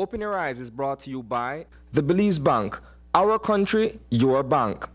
Open Your Eyes is brought to you by the Belize Bank. Our country, your bank.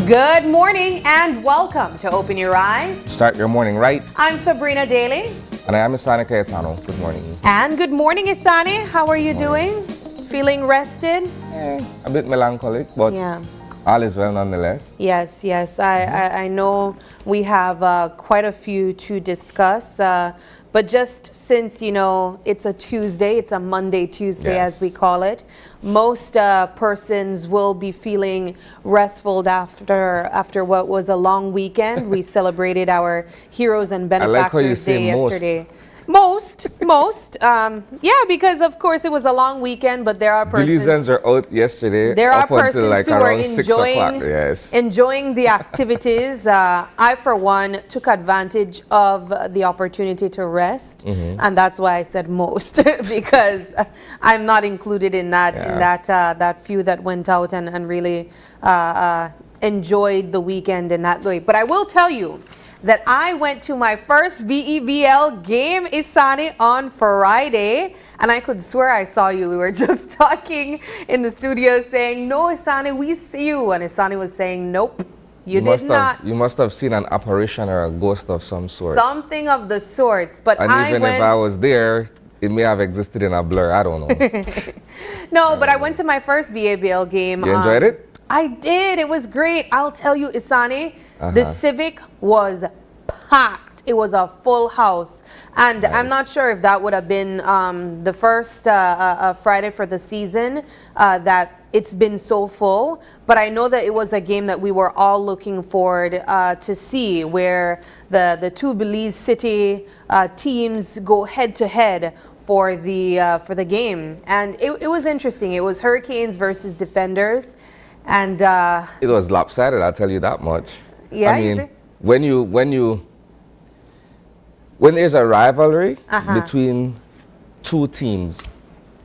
Good morning and welcome to Open Your Eyes. Start your morning right. I'm Sabrina Daly. And I am Isani Cayetano. Good morning. And good morning, Isani. How are you doing? Feeling rested? A bit melancholic, but yeah. All is well nonetheless. Yes. I know we have quite a few to discuss. But just since, it's a Tuesday, it's a Monday Tuesday as we call it, most persons will be feeling restful after what was a long weekend. We celebrated our Heroes and Benefactors Day yesterday. Most. Yeah, because of course it was a long weekend, but there are persons. Belizeans are out yesterday. There are persons like who are enjoying the activities. I, for one, took advantage of the opportunity to rest, and that's why I said most, because I'm not included in that that few that went out and really enjoyed the weekend in that way. But I will tell you that I went to my first BEBL game, Isani, on Friday, and I could swear I saw you. We were just talking in the studio saying, "No, Isani, we see you," and Isani was saying, "Nope, you did not." You must have seen an apparition or a ghost of some sort. Something of the sorts, but and even if I was there, it may have existed in a blur. I don't know. No, but I went to my first BABL game. You enjoyed it? I did. It was great. I'll tell you, Isani, the Civic was packed. It was a full house. And I'm not sure if that would have been the first Friday for the season that it's been so full. But I know that it was a game that we were all looking forward to see, where the two Belize City teams go head to head for the game. And it was interesting. It was Hurricanes versus Defenders. And it was lopsided, I'll tell you that much. Yeah, I mean, when there's a rivalry between two teams,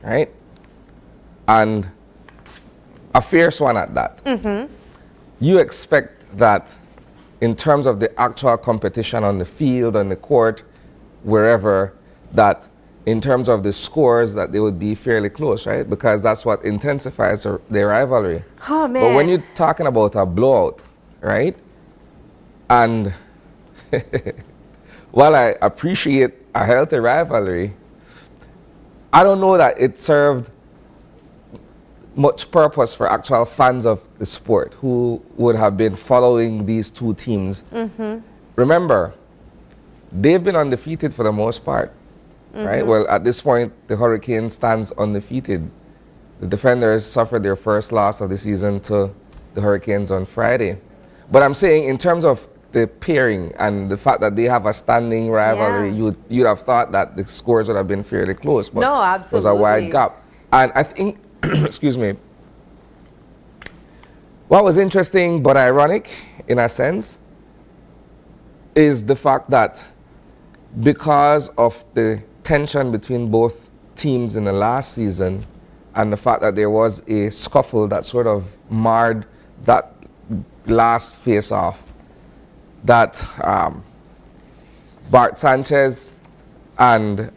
right, and a fierce one at that, you expect that in terms of the actual competition on the field, on the court, wherever, that in terms of the scores that they would be fairly close, right? Because that's what intensifies the rivalry. Oh, man. But when you're talking about a blowout, right? And while I appreciate a healthy rivalry, I don't know that it served much purpose for actual fans of the sport who would have been following these two teams. Remember, they've been undefeated for the most part. Right? Well, at this point, the Hurricane stands undefeated. The Defenders suffered their first loss of the season to the Hurricanes on Friday. But I'm saying in terms of the pairing and the fact that they have a standing rivalry, you'd have thought that the scores would have been fairly close. But no, absolutely. It was a wide gap. And I think, excuse me, what was interesting but ironic in a sense is the fact that because of the tension between both teams in the last season and the fact that there was a scuffle that sort of marred that last face-off, that Bart Sanchez and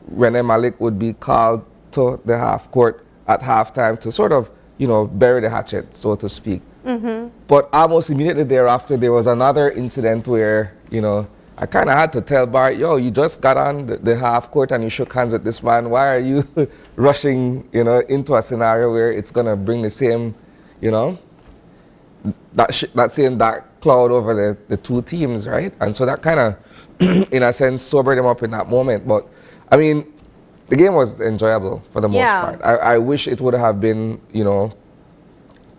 Rene Malik would be called to the half court at halftime to sort of, bury the hatchet, so to speak. But almost immediately thereafter, there was another incident where, I kind of had to tell Bart, yo, you just got on the half court and you shook hands with this man. Why are you rushing, into a scenario where it's going to bring the same, that same dark cloud over the two teams, right? And so that kind of, in a sense, sobered them up in that moment. But, I mean, the game was enjoyable for the most part. I wish it would have been,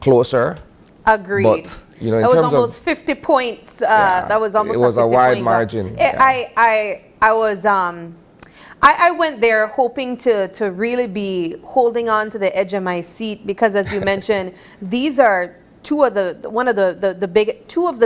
closer. Agreed. But, in that terms was almost 50 points. That was almost it was a wide point margin. I went there hoping to really be holding on to the edge of my seat because, as you mentioned, these are two of the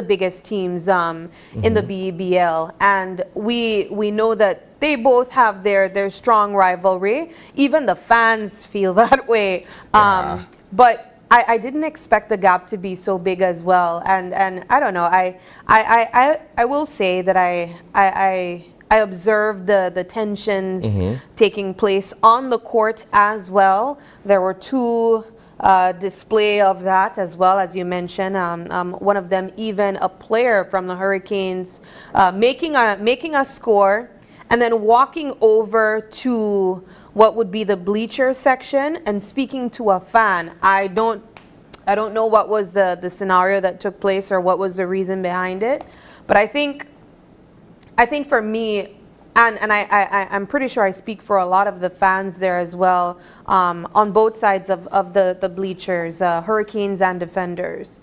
biggest teams in the BBL, and we know that they both have their strong rivalry. Even the fans feel that way. But I didn't expect the gap to be so big as well, and I don't know. I will say that I observed the tensions taking place on the court as well. There were two display of that as well, as you mentioned. One of them, even a player from the Hurricanes, making a score and then walking over to what would be the bleacher section and speaking to a fan. I don't know what was the scenario that took place or what was the reason behind it, but I think for me, and I'm pretty sure I speak for a lot of the fans there as well, on both sides of the bleachers, Hurricanes and Defenders.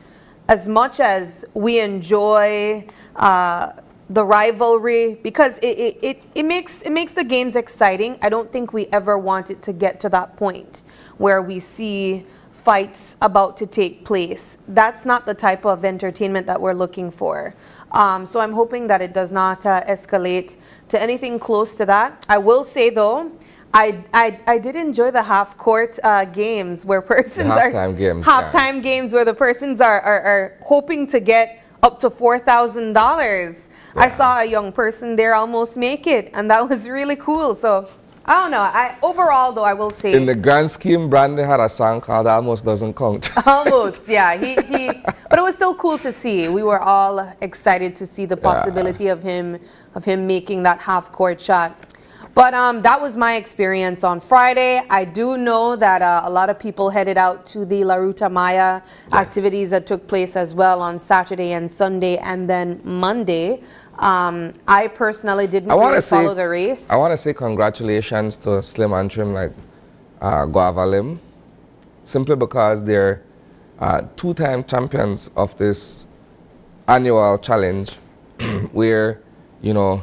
As much as we enjoy the rivalry, because it makes the games exciting, I don't think we ever want it to get to that point where we see fights about to take place. That's not the type of entertainment that we're looking for. So I'm hoping that it does not escalate to anything close to that. I will say though, I did enjoy the half-court games where persons halftime games where the persons are hoping to get up to $4,000. I saw a young person there almost make it, and that was really cool. So I don't know. Overall, though, I will say in the grand scheme, Brandy had a song called "Almost Doesn't Count." Almost, yeah. But it was still cool to see. We were all excited to see the possibility of him making that half-court shot. But that was my experience on Friday. I do know that a lot of people headed out to the La Ruta Maya activities that took place as well on Saturday and Sunday, and then Monday. I personally didn't really follow the race. I want to say congratulations to Slim and Trim like Guava Lim, simply because they're two-time champions of this annual challenge where, you know,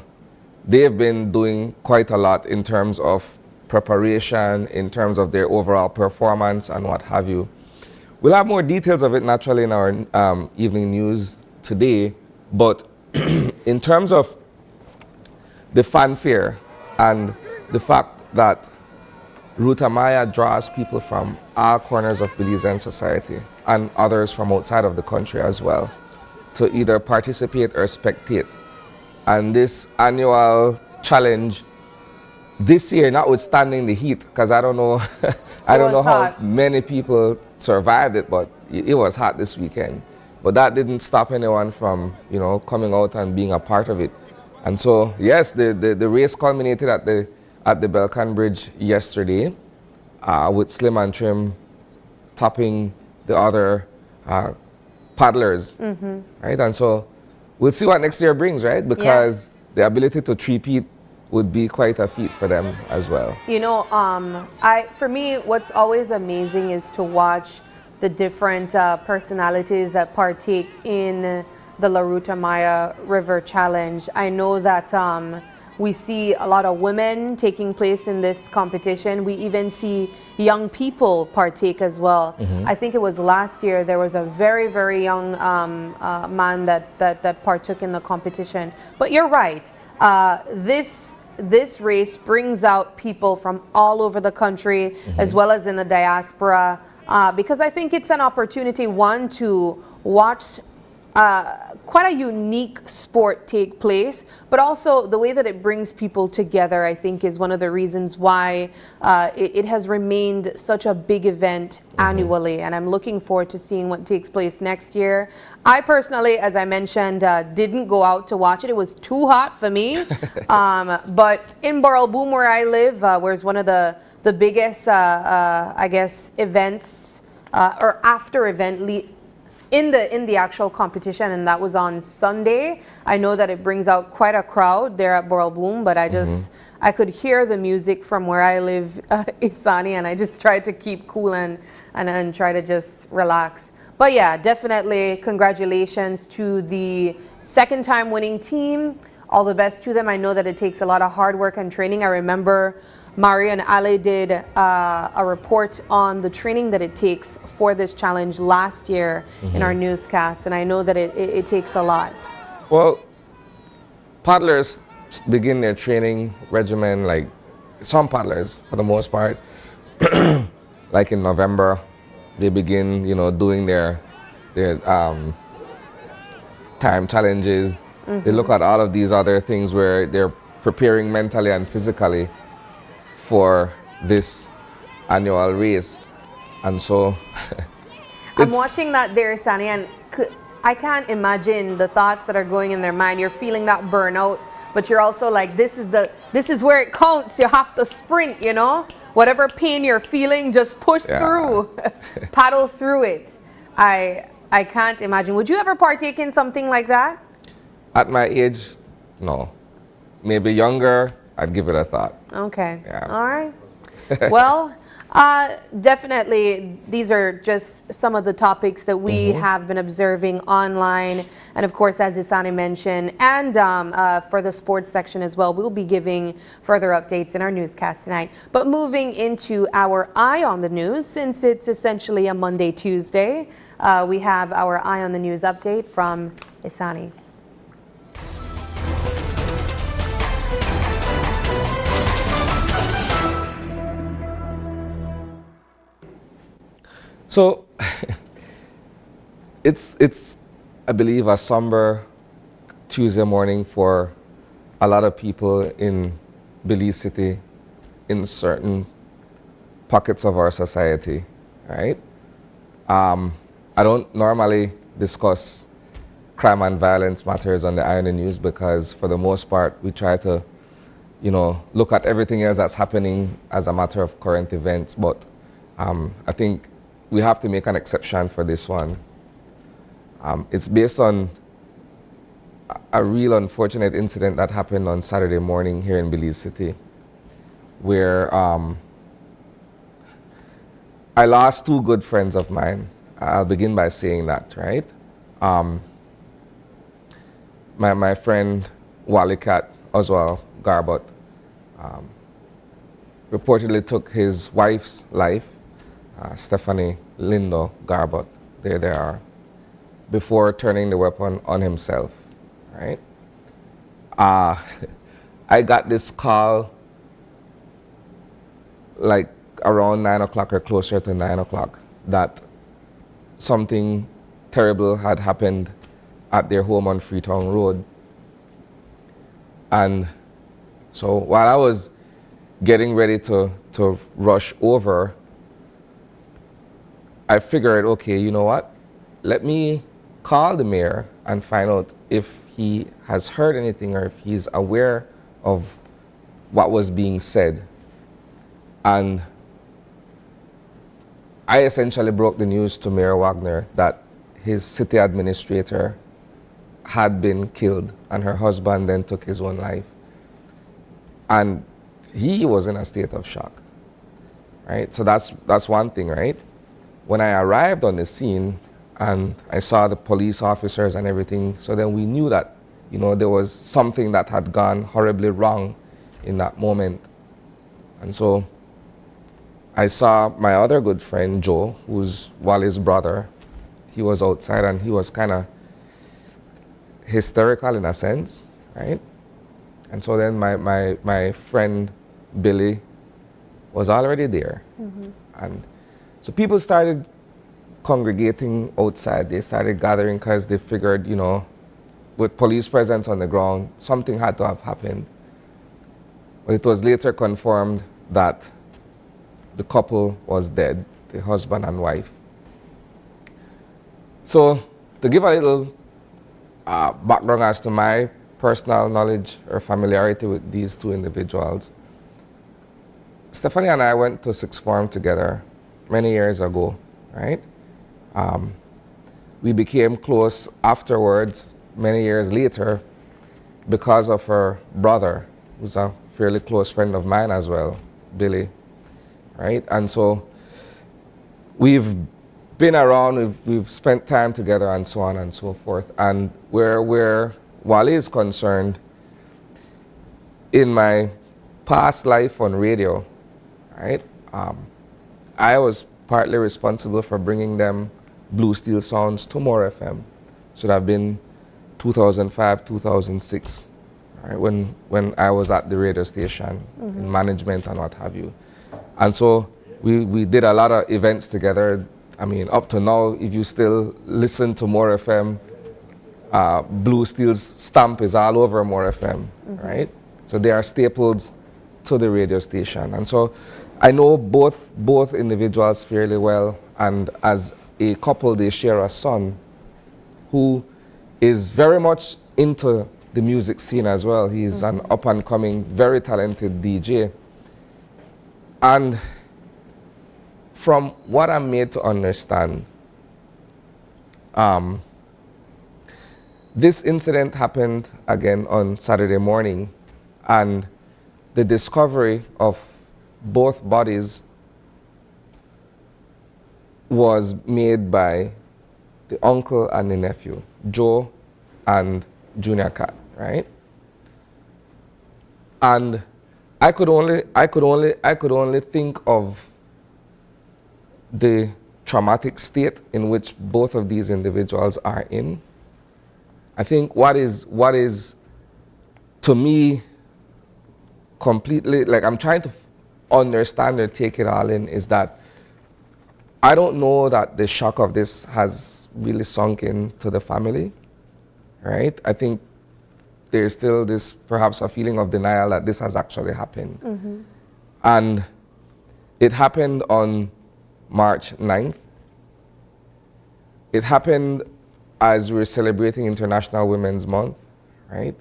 they've been doing quite a lot in terms of preparation, in terms of their overall performance and what have you. We'll have more details of it naturally in our evening news today, but in terms of the fanfare and the fact that Ruta Maya draws people from all corners of Belizean society and others from outside of the country as well to either participate or spectate. And this annual challenge this year, notwithstanding the heat, because I don't know, I don't know how many people survived it, but it was hot this weekend. But that didn't stop anyone from, you know, coming out and being a part of it. And so, yes, the race culminated at the Belcan Bridge yesterday, with Slim and Trim topping the other paddlers, right? And so we'll see what next year brings, right? Because the ability to three-peat would be quite a feat for them as well. You know, for me, what's always amazing is to watch the different personalities that partake in the La Ruta Maya River Challenge. I know that we see a lot of women taking place in this competition. We even see young people partake as well. I think it was last year there was a very, very young man that partook in the competition. But you're right. This race brings out people from all over the country as well as in the diaspora. Because I think it's an opportunity, one, to watch quite a unique sport take place, but also the way that it brings people together, I think, is one of the reasons why it has remained such a big event annually. And I'm looking forward to seeing what takes place next year. I personally, as I mentioned, didn't go out to watch it. It was too hot for me. But in Boom, where I live, where's one of the biggest, I guess, events or after event in the actual competition, and that was on Sunday. I know that it brings out quite a crowd there at Boom, but I could hear the music from where I live, Isani, and I just tried to keep cool and try to just relax. But yeah, definitely congratulations to the second time winning team. all the best to them. I know that it takes a lot of hard work and training. I remember Mario and Ale did a report on the training that it takes for this challenge last year in our newscast, and I know that it takes a lot. Well, paddlers begin their training regimen, like some paddlers for the most part, like in November, they begin, doing their time challenges. They look at all of these other things where they're preparing mentally and physically for this annual race. And so I'm watching that there, Sunny, and I can't imagine the thoughts that are going in their mind. You're feeling that burnout, but you're also like, this is where it counts. You have to sprint, whatever pain you're feeling, just push through, paddle through it. I can't imagine. Would you ever partake in something like that? At my age, no. Maybe younger, I'd give it a thought. Okay. Yeah. All right. Well, definitely, these are just some of the topics that we have been observing online. And of course, as Isani mentioned, and for the sports section as well, we'll be giving further updates in our newscast tonight. But moving into our Eye on the News, since it's essentially a Monday, Tuesday, we have our Eye on the News update from Isani. So it's I believe a somber Tuesday morning for a lot of people in Belize City, in certain pockets of our society, right? I don't normally discuss crime and violence matters on the Eye on the News because for the most part we try to, look at everything else that's happening as a matter of current events, but I think we have to make an exception for this one. It's based on a real unfortunate incident that happened on Saturday morning here in Belize City, where I lost two good friends of mine. I'll begin by saying that, right? My friend Walikat Oswald Garbot reportedly took his wife's life, Stephanie Lindo Garbot, there they are, before turning the weapon on himself, right? I got this call like around 9 o'clock or closer to 9 o'clock that something terrible had happened at their home on Freetown Road. And so while I was getting ready to rush over, I figured, okay, you know what? Let me call the mayor and find out if he has heard anything or if he's aware of what was being said. And I essentially broke the news to Mayor Wagner that his city administrator had been killed and her husband then took his own life. And he was in a state of shock, right? So that's one thing, right? When I arrived on the scene and I saw the police officers and everything, so then we knew that, there was something that had gone horribly wrong in that moment. And so I saw my other good friend, Joe, who's Wally's brother. He was outside and he was kind of hysterical in a sense, right? And so then my friend, Billy, was already there. And so people started congregating outside. They started gathering because they figured, with police presence on the ground, something had to have happened. But it was later confirmed that the couple was dead, the husband and wife. So to give a little background as to my personal knowledge or familiarity with these two individuals, Stephanie and I went to sixth form together many years ago, right? We became close afterwards, many years later, because of her brother, who's a fairly close friend of mine as well, Billy, right? And so we've been around, we've spent time together and so on and so forth. And where Wally is concerned, in my past life on radio, right, I was partly responsible for bringing them Blue Steel Sounds to More FM. Should have been 2005, 2006, right, when I was at the radio station in management and what have you. And so we did a lot of events together. I mean, up to now, if you still listen to More FM, Blue Steel's stamp is all over More FM, right? So they are staples to the radio station. And so I know both individuals fairly well, and as a couple, they share a son who is very much into the music scene as well. He's an up-and-coming, very talented DJ. And from what I'm made to understand, this incident happened again on Saturday morning, and the discovery of both bodies was made by the uncle and the nephew, Joe and Junior Cat, right? And I could only think of the traumatic state in which both of these individuals are in. I think what is to me completely, like, I'm trying to understand or take it all in, is that I don't know that the shock of this has really sunk into the family, right? I think there's still this, perhaps a feeling of denial that this has actually happened. And it happened on March 9th. It happened as we were celebrating International Women's Month, right?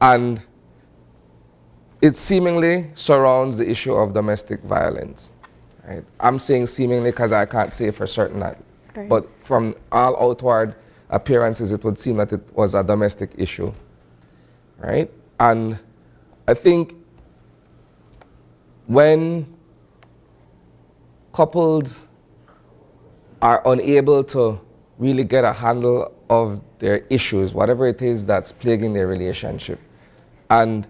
And it seemingly surrounds the issue of domestic violence, right? I'm saying seemingly because I can't say for certain that, but from all outward appearances, it would seem that it was a domestic issue, right? And I think when couples are unable to really get a handle of their issues, whatever it is that's plaguing their relationship, and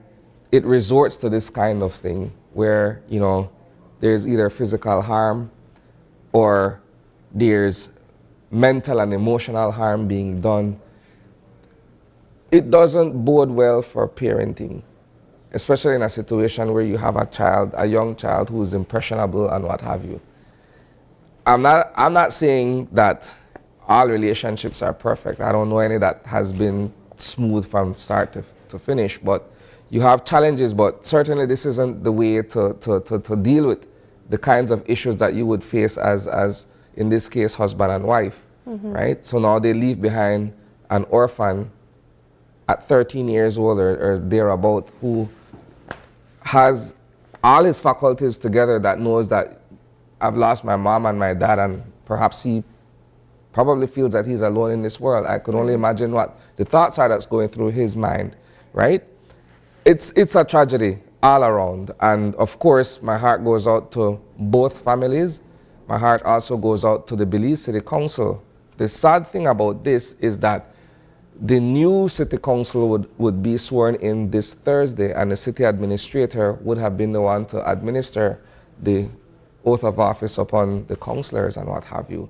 it resorts to this kind of thing where, you know, there's either physical harm or there's mental and emotional harm being done, it doesn't bode well for parenting, especially in a situation where you have a young child who is impressionable and what have you. I'm not saying that all relationships are perfect. I don't know any that has been smooth from start to finish, but you have challenges, but certainly this isn't the way to deal with the kinds of issues that you would face as in this case, husband and wife, right? So now they leave behind an orphan at 13 years old or thereabout who has all his faculties together, that knows that I've lost my mom and my dad, and perhaps he probably feels that he's alone in this world. I could only imagine what the thoughts are that's going through his mind, right? It's a tragedy all around. And of course, my heart goes out to both families. My heart also goes out to the Belize City Council. The sad thing about this is that the new city council would be sworn in this Thursday, and the city administrator would have been the one to administer the oath of office upon the councillors and what have you.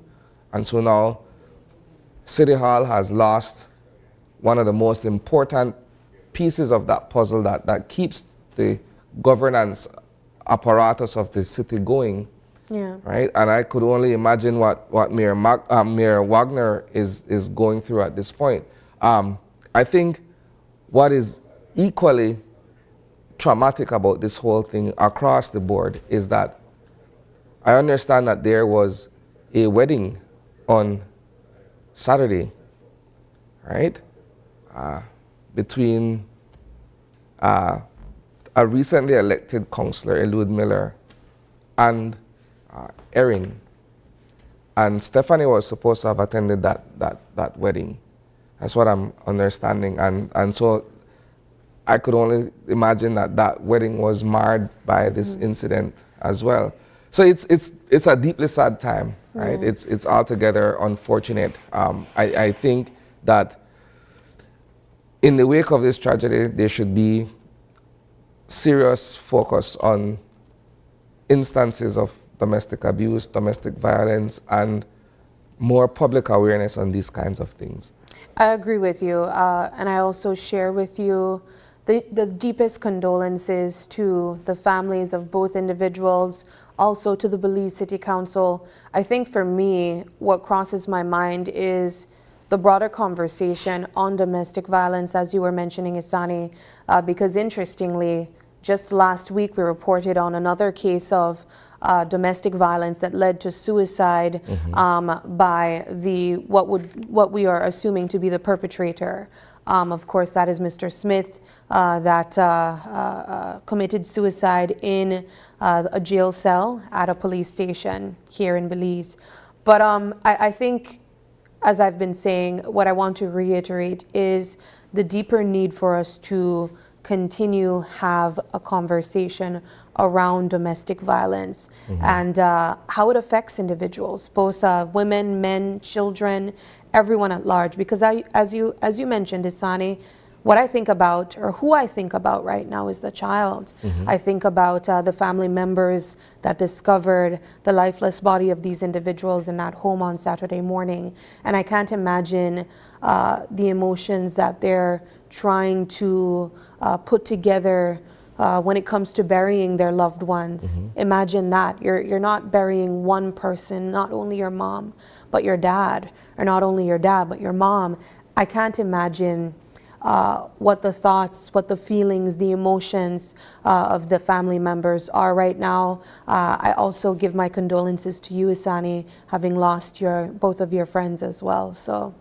And so now, City Hall has lost one of the most important pieces of that puzzle that keeps the governance apparatus of the city going. Yeah. Right? And I could only imagine what Mayor Wagner is going through at this point. I think what is equally traumatic about this whole thing across the board is that I understand that there was a wedding on Saturday, right? Between a recently elected councillor, Eliud Miller, and Erin. And Stephanie was supposed to have attended that wedding. That's what I'm understanding. And so I could only imagine that wedding was marred by this incident as well. So it's a deeply sad time, right? It's altogether unfortunate. I think that in the wake of this tragedy, there should be serious focus on instances of domestic abuse, domestic violence, and more public awareness on these kinds of things. I agree with you, and I also share with you the deepest condolences to the families of both individuals, also to the Belize City Council. I think for me, what crosses my mind is the broader conversation on domestic violence, as you were mentioning, Isani, because interestingly, just last week we reported on another case of domestic violence that led to suicide by what we are assuming to be the perpetrator. Of course, that is Mr. Smith that committed suicide in a jail cell at a police station here in Belize. But I think, as I've been saying, what I want to reiterate is the deeper need for us to continue have a conversation around domestic violence and how it affects individuals, both women, men, children, everyone at large. Because as you mentioned, Isani, what I think about, or who I think about right now, is the child. I think about the family members that discovered the lifeless body of these individuals in that home on Saturday morning. And I can't imagine the emotions that they're trying to put together when it comes to burying their loved ones. Imagine that. You're not burying one person, not only your mom, but your dad, or not only your dad, but your mom. I can't imagine what the thoughts, what the feelings, the emotions of the family members are right now. I also give my condolences to you, Isani, having lost both of your friends as well. So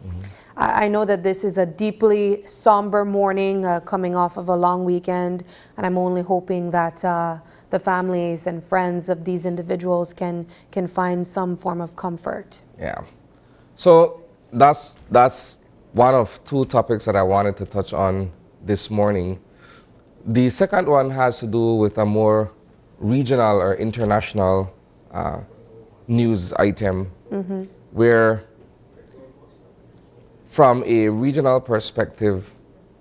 I know that this is a deeply somber morning coming off of a long weekend, and I'm only hoping that the families and friends of these individuals can find some form of comfort. Yeah. So that's one of two topics that I wanted to touch on this morning. The second one has to do with a more regional or international news item, where from a regional perspective,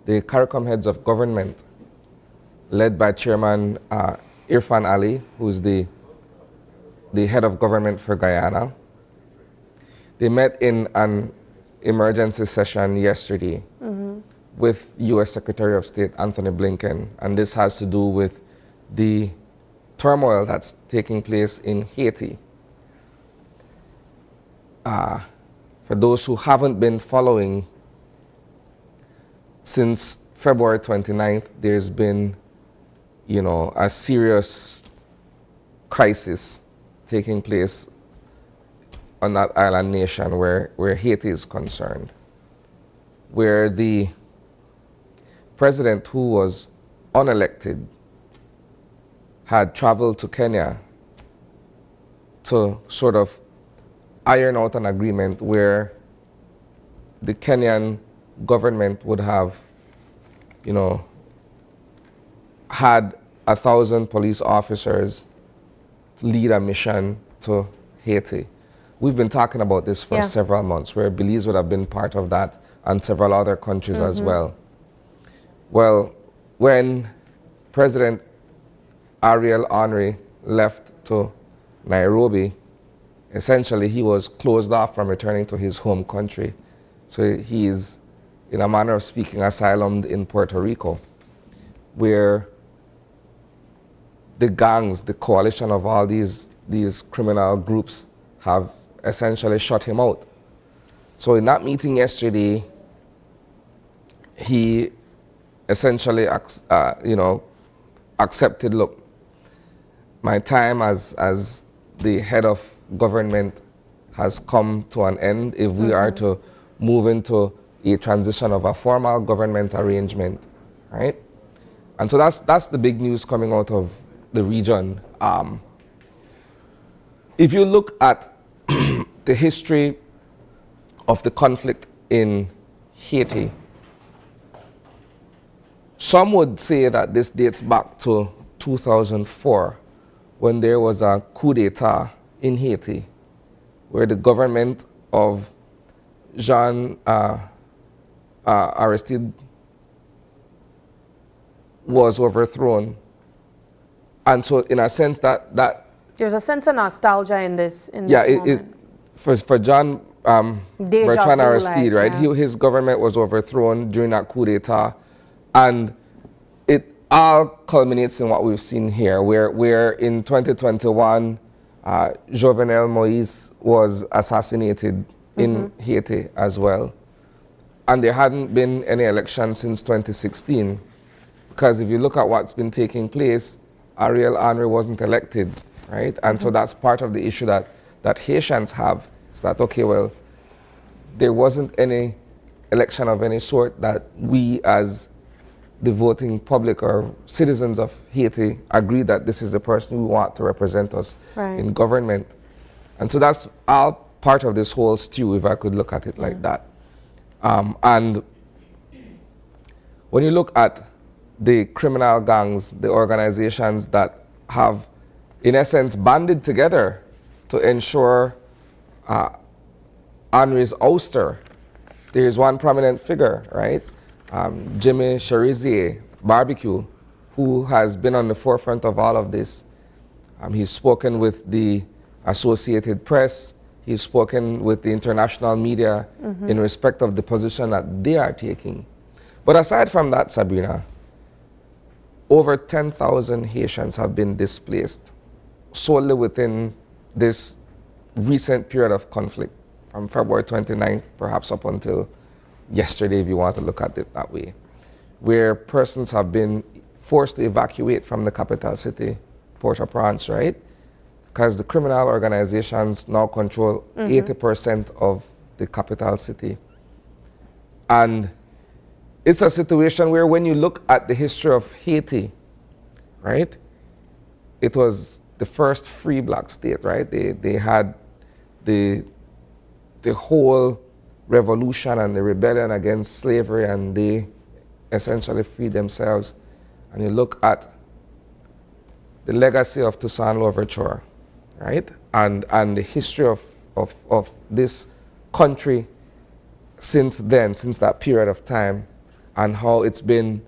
the CARICOM heads of government, led by Chairman Irfan Ali, who's the head of government for Guyana, they met in an emergency session yesterday with U.S. Secretary of State Anthony Blinken, and this has to do with the turmoil that's taking place in Haiti. For those who haven't been following, since February 29th, there's been, a serious crisis taking place on that island nation where Haiti is concerned, where the president, who was unelected, had traveled to Kenya to sort of iron out an agreement where the Kenyan government would have, had 1,000 police officers lead a mission to Haiti. We've been talking about this for several months, where Belize would have been part of that, and several other countries as well. Well, when President Ariel Henry left to Nairobi, essentially he was closed off from returning to his home country. So he is, in a manner of speaking, asylumed in Puerto Rico, where the gangs, the coalition of all these criminal groups have essentially shut him out. So in that meeting yesterday, he essentially accepted, look, my time as the head of government has come to an end. If we are to move into a transition of a formal government arrangement, right? And so that's the big news coming out of the region. If you look at the history of the conflict in Haiti, some would say that this dates back to 2004, when there was a coup d'etat in Haiti, where the government of Jean Aristide was overthrown, And so in a sense that there's a sense of nostalgia in this yeah, moment. For John Bertrand vu, Aristide, right? yeah. His government was overthrown during that coup d'etat, and it all culminates in what we've seen here, where in 2021, Jovenel Moïse was assassinated in Haiti as well, and there hadn't been any election since 2016, because if you look at what's been taking place, Ariel Henry wasn't elected, right? And so that's part of the issue that Haitians have. It's that, okay, well, there wasn't any election of any sort that we as the voting public or citizens of Haiti agree that this is the person we want to represent us in government. And so that's all part of this whole stew, if I could look at it like that. And when you look at the criminal gangs, the organizations that have, in essence, banded together to ensure Henry's ouster, there is one prominent figure, right? Jimmy Cherizier, Barbecue, who has been on the forefront of all of this. He's spoken with the Associated Press. He's spoken with the international media in respect of the position that they are taking. But aside from that, Sabrina, over 10,000 Haitians have been displaced solely within this recent period of conflict, from February 29th, perhaps up until yesterday, if you want to look at it that way, where persons have been forced to evacuate from the capital city, Port-au-Prince, right? Because the criminal organizations now control 80% of the capital city. And it's a situation where when you look at the history of Haiti, right, it was the first free black state, right? They had the whole revolution and the rebellion against slavery, and they essentially freed themselves. And you look at the legacy of Toussaint Louverture, right? And the history of this country since then, since that period of time, and how it's been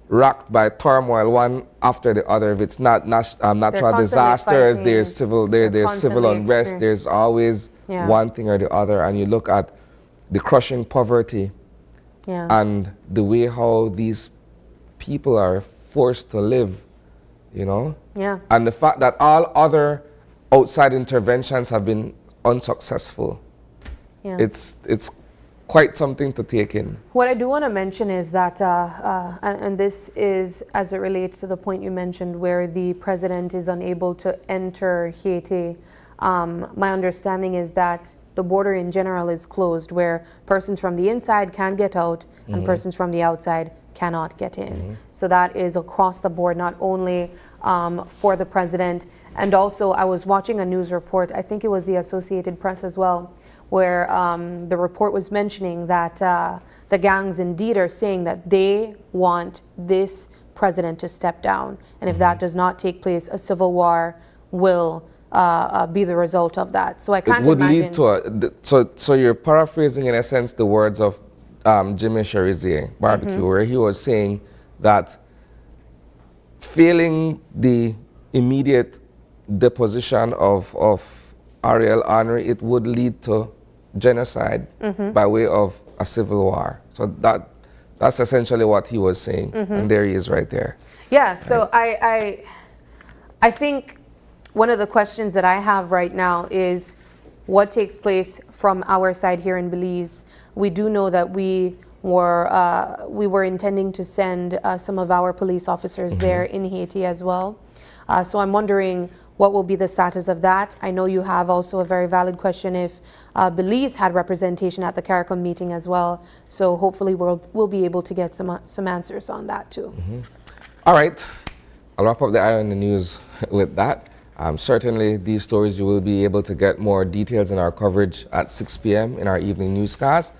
rocked by turmoil one after the other. If it's not natural disasters, there's civil unrest, there's always one thing or the other. And you look at the crushing poverty and the way how these people are forced to live, you know? Yeah. And the fact that all other outside interventions have been unsuccessful. Yeah. It's quite something to take in. What I do want to mention is that, and this is as it relates to the point you mentioned where the president is unable to enter Haiti, my understanding is that the border in general is closed, where persons from the inside can get out and persons from the outside cannot get in. So that is across the board, not only for the president. And also I was watching a news report, I think it was the Associated Press as well, where the report was mentioning that the gangs indeed are saying that they want this president to step down. And if that does not take place, a civil war will be the result of that. So I can't imagine. It would lead to so you're paraphrasing in a sense the words of Jimmy Cherizier, Barbecue, where he was saying that failing the immediate deposition of Ariel Henry, it would lead to genocide by way of a civil war. So that's essentially what he was saying, and there he is right there. Yeah, so I think one of the questions that I have right now is what takes place from our side here in Belize. We do know that we were intending to send some of our police officers there in Haiti as well. So I'm wondering what will be the status of that. I know you have also a very valid question if Belize had representation at the CARICOM meeting as well. So hopefully we'll be able to get some answers on that too. All right, I'll wrap up the Eye on the News with that. Certainly these stories you will be able to get more details in our coverage at 6 p.m. in our evening newscast,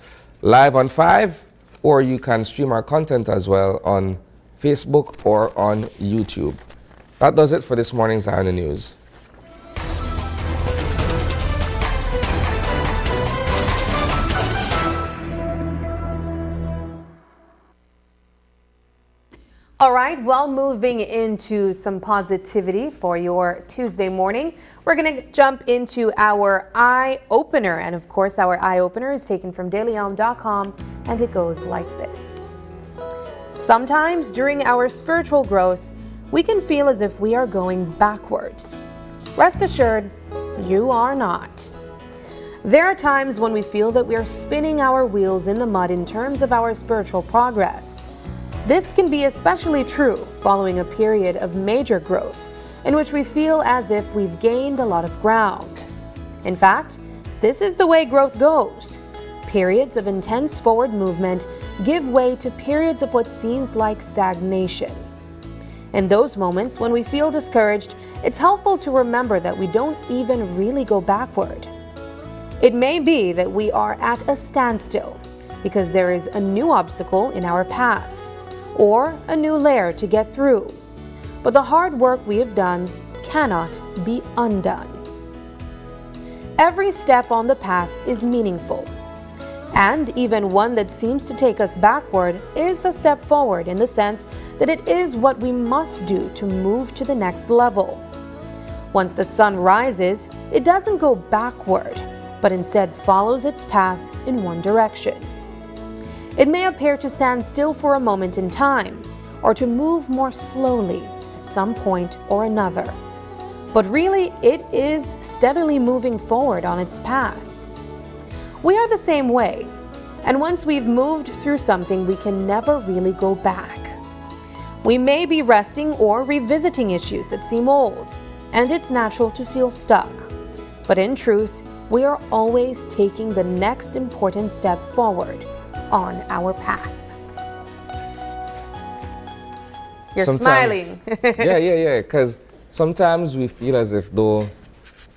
live on 5, or you can stream our content as well on Facebook or on YouTube. That does it for this morning's Eye on the News. All right, well, moving into some positivity for your Tuesday morning, we're going to jump into our eye opener. And of course, our eye opener is taken from dailyom.com, and it goes like this. Sometimes during our spiritual growth, we can feel as if we are going backwards. Rest assured, you are not. There are times when we feel that we are spinning our wheels in the mud in terms of our spiritual progress. This can be especially true following a period of major growth in which we feel as if we've gained a lot of ground. In fact, this is the way growth goes. Periods of intense forward movement give way to periods of what seems like stagnation. In those moments when we feel discouraged, it's helpful to remember that we don't even really go backward. It may be that we are at a standstill because there is a new obstacle in our paths, or a new layer to get through. But the hard work we have done cannot be undone. Every step on the path is meaningful, and even one that seems to take us backward is a step forward in the sense that it is what we must do to move to the next level. Once the sun rises, it doesn't go backward, but instead follows its path in one direction. It may appear to stand still for a moment in time, or to move more slowly at some point or another. But really, it is steadily moving forward on its path. We are the same way, and once we've moved through something, we can never really go back. We may be resting or revisiting issues that seem old, and it's natural to feel stuck. But in truth, we are always taking the next important step forward on our path. You're smiling. yeah. Because sometimes we feel as if though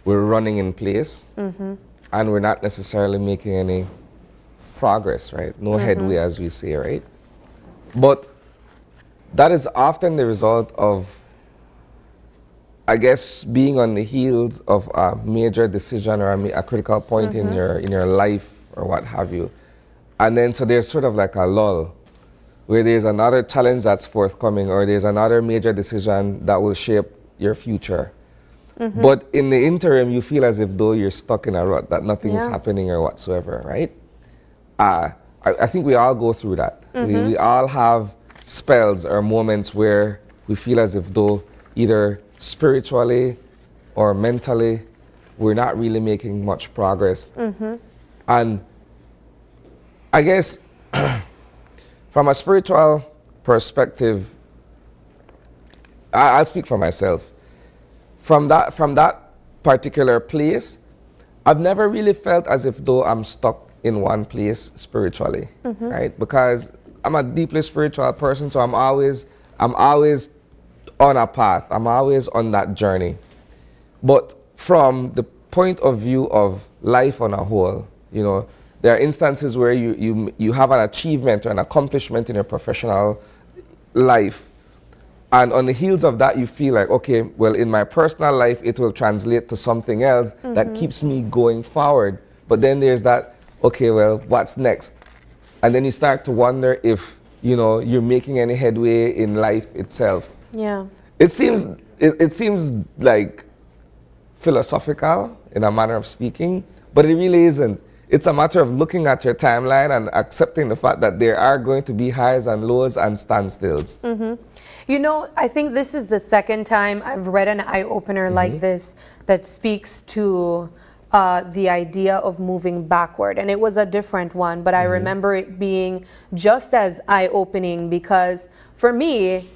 we're running in place and we're not necessarily making any progress, right? No headway, as we say, right? But that is often the result of, I guess, being on the heels of a major decision or a critical point in your life or what have you. And then so there's sort of like a lull where there's another challenge that's forthcoming, or there's another major decision that will shape your future. But in the interim, you feel as if though you're stuck in a rut, that nothing is happening or whatsoever, right? I think we all go through that. We all have spells or moments where we feel as if though either spiritually or mentally we're not really making much progress. And I guess from a spiritual perspective, I'll speak for myself. From that particular place, I've never really felt as if though I'm stuck in one place spiritually, right? Because I'm a deeply spiritual person, so I'm always on a path. I'm always on that journey. But from the point of view of life on a whole, you know, there are instances where you have an achievement or an accomplishment in your professional life. And on the heels of that, you feel like, okay, well, in my personal life, it will translate to something else that keeps me going forward. But then there's that, okay, well, what's next? And then you start to wonder if, you know, you're making any headway in life itself. Yeah. It seems like philosophical in a manner of speaking, but it really isn't. It's a matter of looking at your timeline and accepting the fact that there are going to be highs and lows and standstills. You know, I think this is the second time I've read an eye-opener like this that speaks to the idea of moving backward. And it was a different one, but I remember it being just as eye-opening because for me,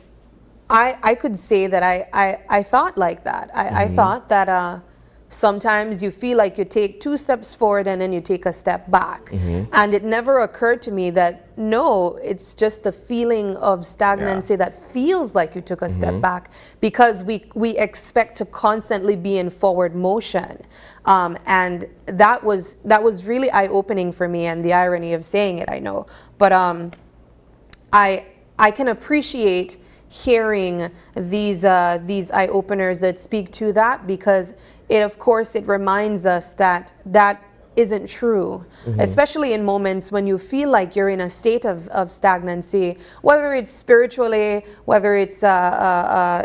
I could say that I thought like that. I thought that sometimes you feel like you take 2 steps forward and then you take a step back. And it never occurred to me that, no, it's just the feeling of stagnancy that feels like you took a step back because we expect to constantly be in forward motion. And that was really eye-opening for me, and the irony of saying it, I know. But I can appreciate hearing these eye-openers that speak to that because it, of course, it reminds us that isn't true, especially in moments when you feel like you're in a state of stagnancy, whether it's spiritually, whether it's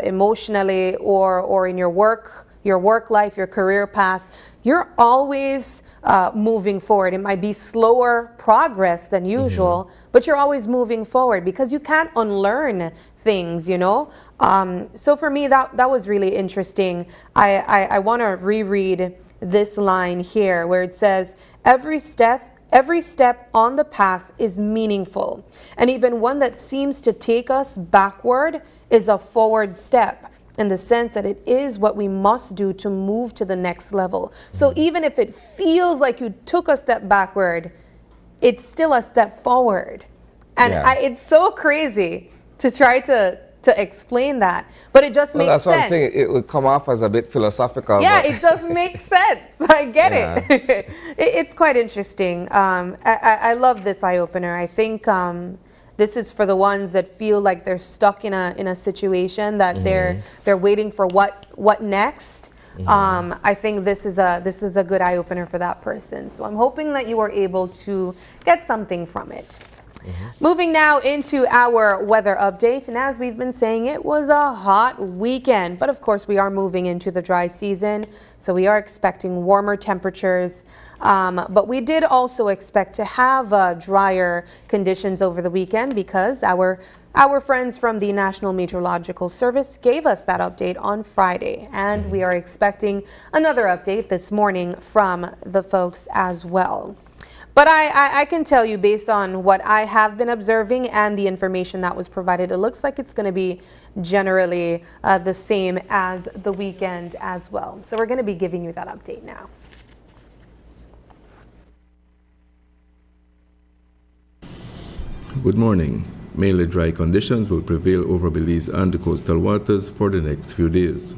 emotionally, or in your work life, your career path. You're always moving forward. It might be slower progress than usual, but you're always moving forward because you can't unlearn things, you know. So for me, that was really interesting. I want to reread this line here where it says, every step on the path is meaningful, and even one that seems to take us backward is a forward step, in the sense that it is what we must do to move to the next level. So even if it feels like you took a step backward, it's still a step forward. And it's so crazy to try to explain that, but it just makes sense. That's what I'm saying. It would come off as a bit philosophical. Yeah, it just makes sense. I get it. It's quite interesting. I love this eye-opener. I think this is for the ones that feel like they're stuck in a situation that they're waiting for what next. I think this is a good eye-opener for that person. So I'm hoping that you are able to get something from it. Moving now into our weather update, and as we've been saying, it was a hot weekend, but of course we are moving into the dry season, so we are expecting warmer temperatures, but we did also expect to have drier conditions over the weekend because our friends from the National Meteorological Service gave us that update on Friday, and we are expecting another update this morning from the folks as well. But I can tell you, based on what I have been observing and the information that was provided, it looks like it's going to be generally the same as the weekend as well. So we're going to be giving you that update now. Good morning. Mainly dry conditions will prevail over Belize and the coastal waters for the next few days.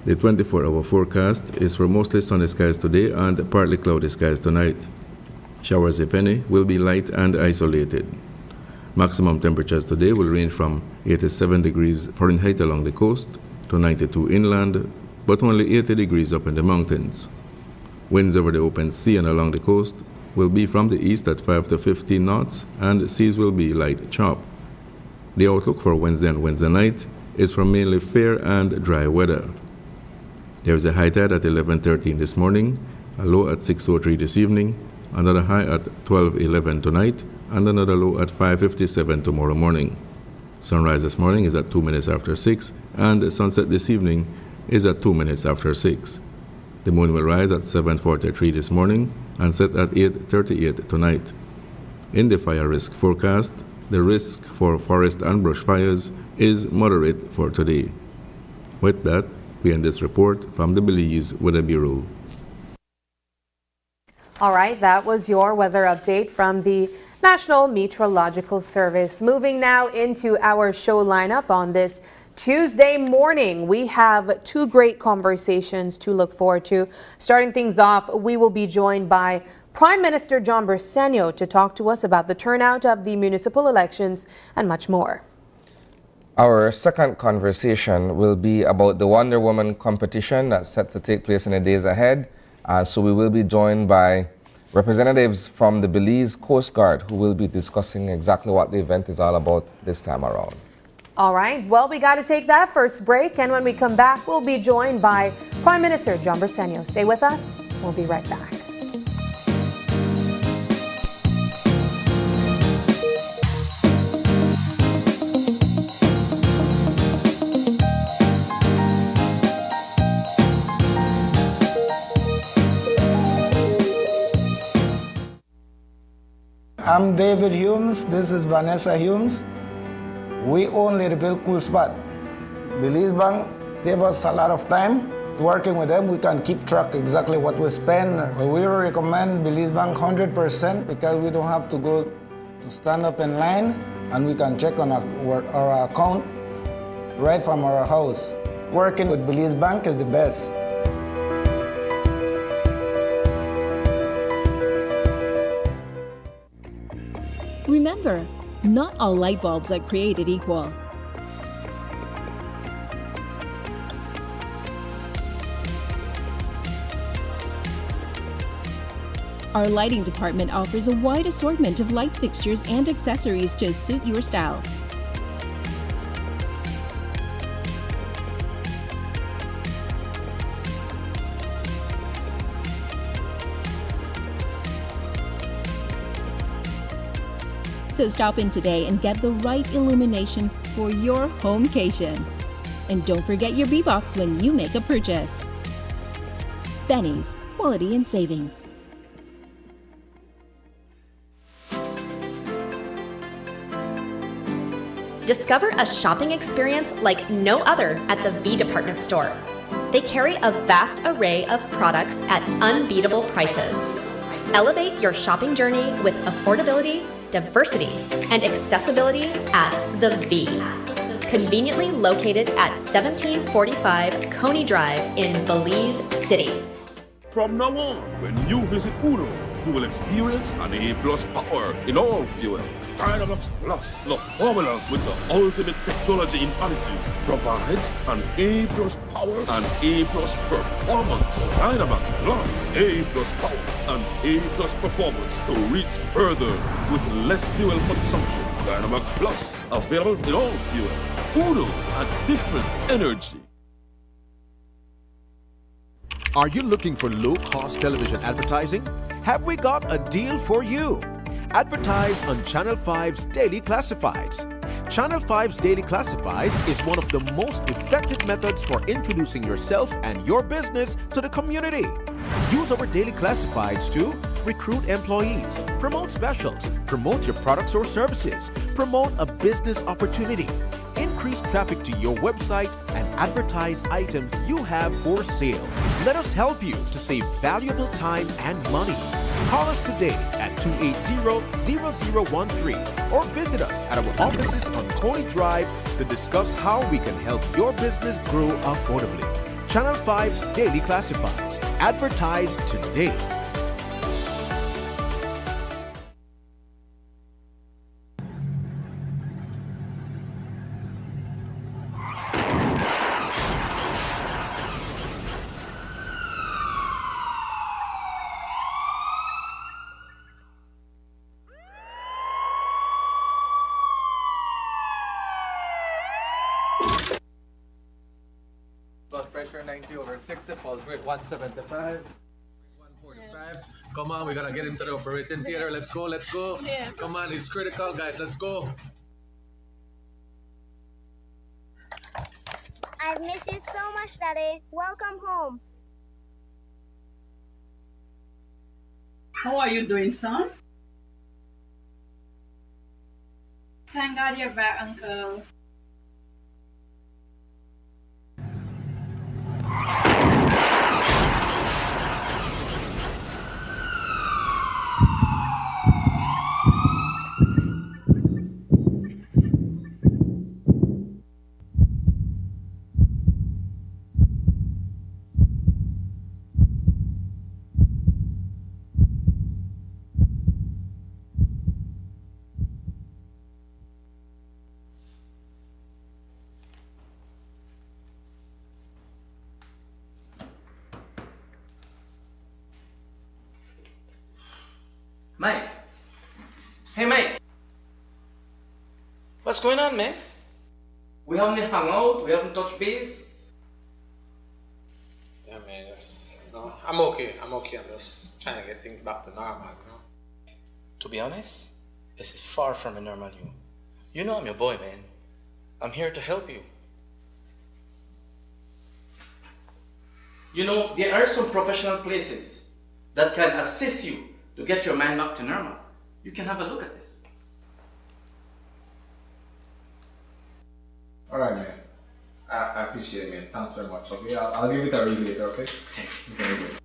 The 24-hour forecast is for mostly sunny skies today and partly cloudy skies tonight. Showers, if any, will be light and isolated. Maximum temperatures today will range from 87 degrees Fahrenheit along the coast to 92 inland, but only 80 degrees up in the mountains. Winds over the open sea and along the coast will be from the east at 5 to 15 knots, and seas will be light chop. The outlook for Wednesday and Wednesday night is for mainly fair and dry weather. There is a high tide at 11:13 this morning, a low at 6:03 this evening, another high at 12:11 tonight, and another low at 5:57 tomorrow morning. Sunrise this morning is at 2 minutes after 6, and sunset this evening is at 2 minutes after 6. The moon will rise at 7:43 this morning and set at 8:38 tonight. In the fire risk forecast, the risk for forest and brush fires is moderate for today. With that, we end this report from the Belize Weather Bureau. All right, that was your weather update from the National Meteorological Service. Moving now into our show lineup on this Tuesday morning. We have two great conversations to look forward to. Starting things off, we will be joined by Prime Minister John Bersenio to talk to us about the turnout of the municipal elections and much more. Our second conversation will be about the Wonder Woman competition that's set to take place in the days ahead. So we will be joined by representatives from the Belize Coast Guard who will be discussing exactly what the event is all about this time around. All right, well, we got to take that first break, and when we come back, we'll be joined by Prime Minister John Bersenio. Stay with us. We'll be right back. I'm David Humes, this is Vanessa Humes. We own Littleville Cool Spot. Belize Bank save us a lot of time. Working with them, we can keep track exactly what we spend. We recommend Belize Bank 100% because we don't have to go to stand up in line, and we can check on our account right from our house. Working with Belize Bank is the best. Remember, not all light bulbs are created equal. Our lighting department offers a wide assortment of light fixtures and accessories to suit your style. So stop in today and get the right illumination for your homecation. And don't forget your B-Box when you make a purchase. Benny's, quality and savings. Discover a shopping experience like no other at the V Department Store. They carry a vast array of products at unbeatable prices. Elevate your shopping journey with affordability, diversity, and accessibility at the V. Conveniently located at 1745 Coney Drive in Belize City. From now on, when you visit Uno, you will experience an A-plus power in all fuels. Dynamax Plus, the formula with the ultimate technology in additives, provides an A-plus power and A-plus performance. Dynamax Plus, A-plus power and A-plus performance to reach further with less fuel consumption. Dynamax Plus, available in all fuels. Uno, a different energy. Are you looking for low-cost television advertising? Have we got a deal for you? Advertise on Channel 5's Daily Classifieds. Channel 5's Daily Classifieds is one of the most effective methods for introducing yourself and your business to the community. Use our Daily Classifieds to recruit employees, promote specials, promote your products or services, promote a business opportunity, increase traffic to your website, and advertise items you have for sale. Let us help you to save valuable time and money. Call us today at 280-0013 or visit us at our offices on Coney Drive to discuss how we can help your business grow affordably. Channel 5's Daily Classifieds. Advertise today. Blood pressure 90/60, pulse rate 175. 145. Come on, we gotta get him to the operating theater. Let's go, let's go. Yeah. Come on, it's critical, guys. Let's go. I've missed you so much, Daddy. Welcome home. How are you doing, son? Thank God you're back, Uncle. Mike. Hey, Mike. What's going on, man? We haven't hung out, we haven't touched base. Yeah, man, no, I'm okay. I'm just trying to get things back to normal, you know? To be honest, this is far from a normal you. You know I'm your boy, man. I'm here to help you. You know, there are some professional places that can assist you to get your mind back to normal. You can have a look at this. Alright, man. I appreciate it, man. Thanks very much. Okay, I'll give it a read later, okay? Thanks. Okay.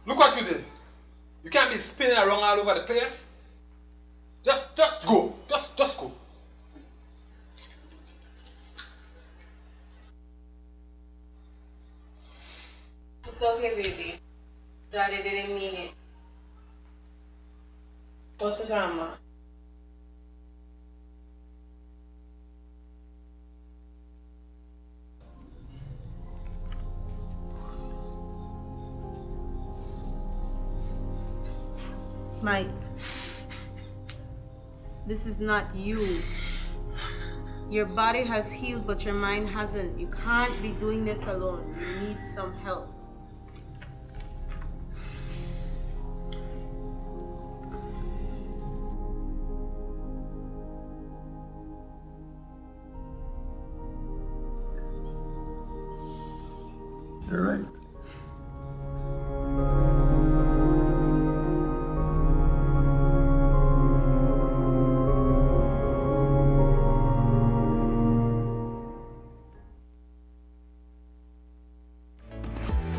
Look what you did. You can't be spinning around all over the place. Just go. Just go. It's okay, baby. Daddy didn't mean it. What's the drama? Mike, this is not you. Your body has healed, but your mind hasn't. You can't be doing this alone. You need some help. You're right.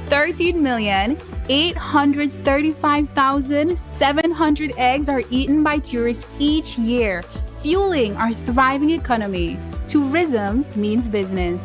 $13,835,700 eggs are eaten by tourists each year, fueling our thriving economy. Tourism means business.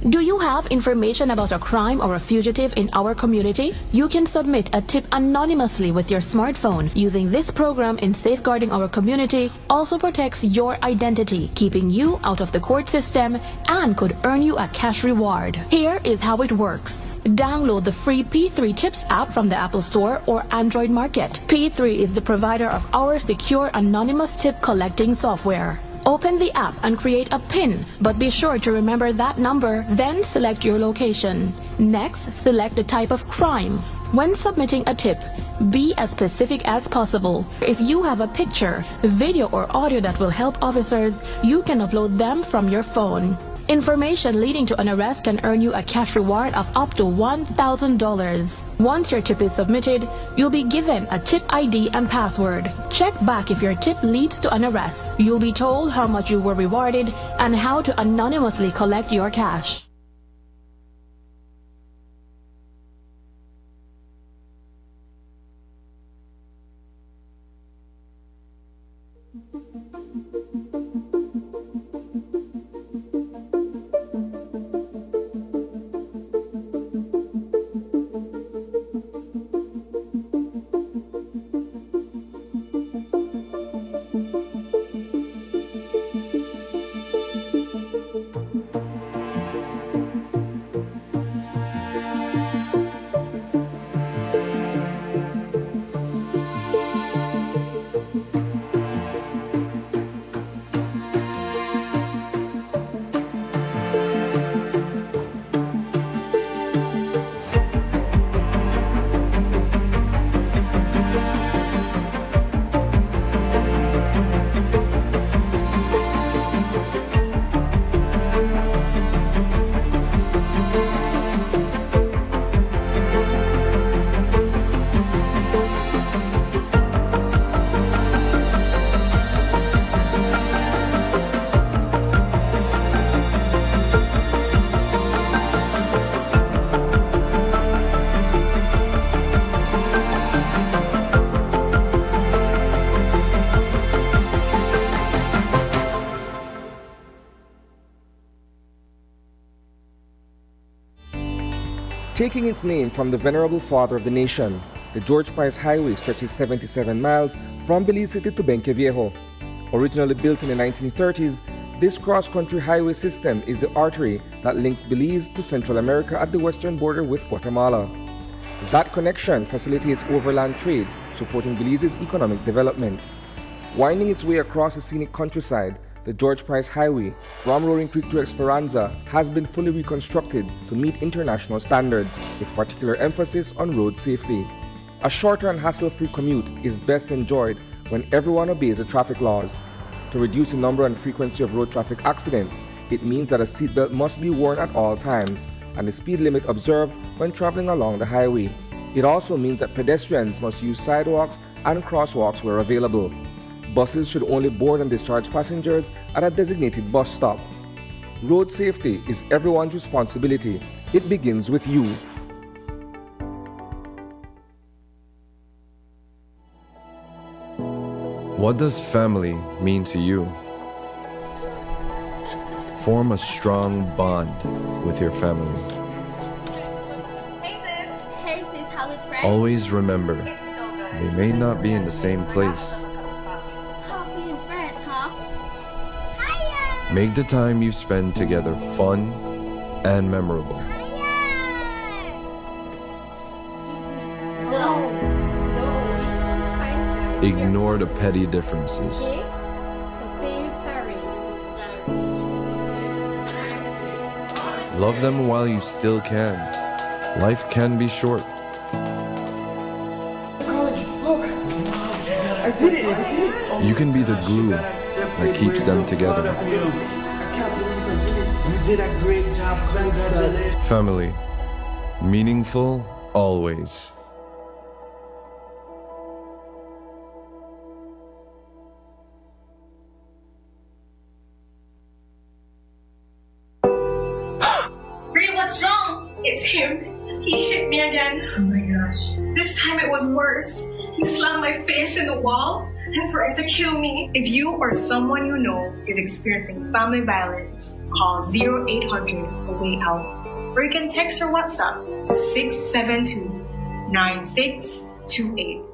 Do you have information about a crime or a fugitive in our community? You can submit a tip anonymously with your smartphone. Using this program in safeguarding our community also protects your identity, keeping you out of the court system, and could earn you a cash reward. Here is how it works. Download the free P3 Tips app from the Apple Store or Android Market. P3 is the provider of our secure anonymous tip collecting software. Open the app and create a PIN, but be sure to remember that number, then select your location. Next, select the type of crime. When submitting a tip, be as specific as possible. If you have a picture, video, or audio that will help officers, you can upload them from your phone. Information leading to an arrest can earn you a cash reward of up to $1,000. Once your tip is submitted, you'll be given a tip ID and password. Check back if your tip leads to an arrest. You'll be told how much you were rewarded and how to anonymously collect your cash. Taking its name from the venerable father of the nation, the George Price Highway stretches 77 miles from Belize City to Benqueviejo. Originally built in the 1930s, this cross-country highway system is the artery that links Belize to Central America at the western border with Guatemala. That connection facilitates overland trade, supporting Belize's economic development. Winding its way across the scenic countryside, the George Price Highway from Roaring Creek to Esperanza has been fully reconstructed to meet international standards, with particular emphasis on road safety. A shorter and hassle-free commute is best enjoyed when everyone obeys the traffic laws. To reduce the number and frequency of road traffic accidents, it means that a seatbelt must be worn at all times and the speed limit observed when traveling along the highway. It also means that pedestrians must use sidewalks and crosswalks where available. Buses should only board and discharge passengers at a designated bus stop. Road safety is everyone's responsibility. It begins with you. What does family mean to you? Form a strong bond with your family. Hey sis, how is friends? Always remember, they may not be in the same place, Coffee and friends, huh? Hiya! Make the time you spend together fun and memorable. Ignore the petty differences. Love them while you still can. Life can be short. I did it! You can be the glue that keeps them together. You did a great job. Congratulations. Family. Meaningful always. Ray, what's wrong? It's him. He hit me again. Oh my gosh. This time it was worse. He slammed my face in the wall and threatened to kill me. If you or someone you know is experiencing family violence, call 0800-A-WAY-OUT. Or you can text or WhatsApp to 672-9628.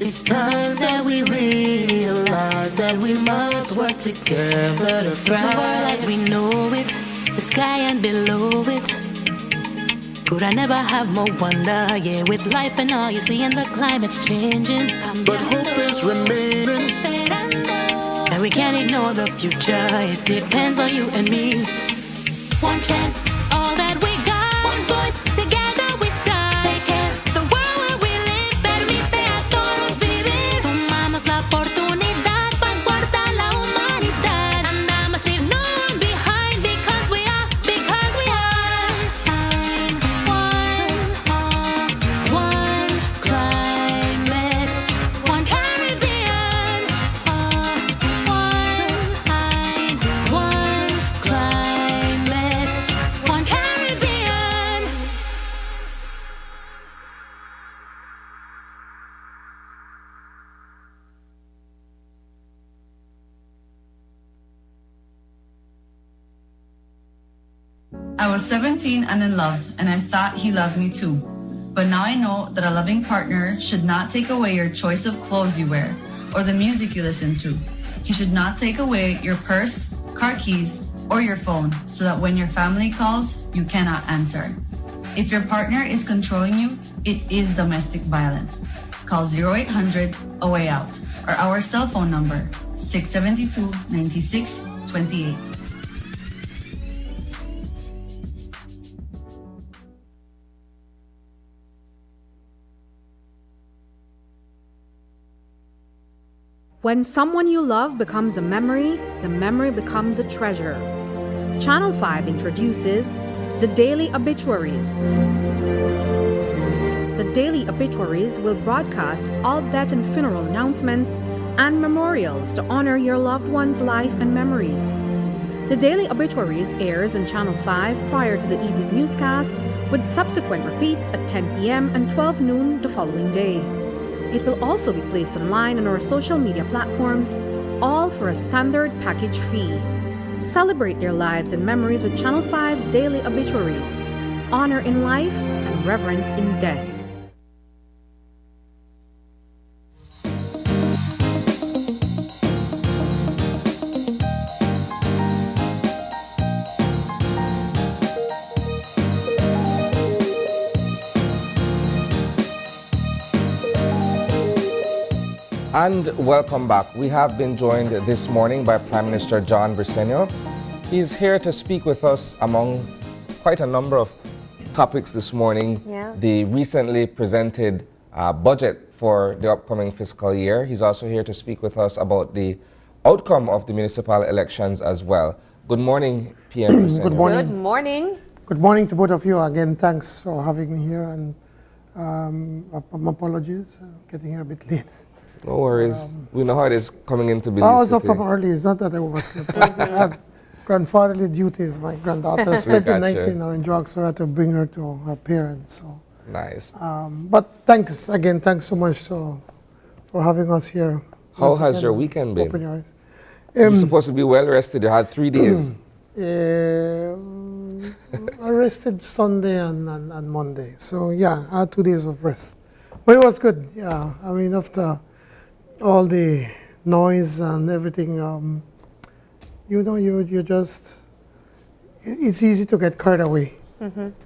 It's time that we realize that we must work together to thrive. The world as we know it, the sky and below it. Could I never have more wonder? Yeah, with life and all you see and the climate's changing. But hope is remaining. And we can't ignore the future. It depends on you and me. One chance, all that we got. One voice, together we start. Take care, the world where we live. Permite a todos vivir. Tomamos la oportunidad para cortar la humanidad. And I must leave no one behind because we are one climate, one Caribbean. One climate, one Caribbean. I was 17 and in love, and I thought he loved me too. But now I know that a loving partner should not take away your choice of clothes you wear or the music you listen to. He should not take away your purse, car keys, or your phone so that when your family calls, you cannot answer. If your partner is controlling you, it is domestic violence. Call 0800-A-WAY-OUT or our cell phone number 672-9628. When someone you love becomes a memory, the memory becomes a treasure. Channel 5 introduces the Daily Obituaries. The Daily Obituaries will broadcast all death and funeral announcements and memorials to honor your loved one's life and memories. The Daily Obituaries airs on Channel 5 prior to the evening newscast, with subsequent repeats at 10 p.m. and 12 noon the following day. It will also be placed online on our social media platforms, all for a standard package fee. Celebrate their lives and memories with Channel 5's Daily Obituaries. Honor in life and reverence in death. And welcome back. We have been joined this morning by Prime Minister John Briceño. He's here to speak with us among quite a number of topics this morning. Yeah. The recently presented budget for the upcoming fiscal year. He's also here to speak with us about the outcome of the municipal elections as well. Good morning, PM Briceño. Good morning. Good morning. Good morning to both of you. Again, thanks for having me here, and apologies, getting here a bit late. No worries. We know how it is coming into Belize I was up City. from early. It's not that I overslept. I had grandfatherly duties. My granddaughter spent the night in Orange Walk, so I had to bring her to her parents. So. Nice. But thanks again. Thanks so much for having us here. How has your weekend been? Open your eyes. You're supposed to be well rested. You had 3 days. I rested Sunday and Monday. So yeah, I had 2 days of rest. But it was good, yeah. I mean, after all the noise and everything, you just, it's easy to get carried away.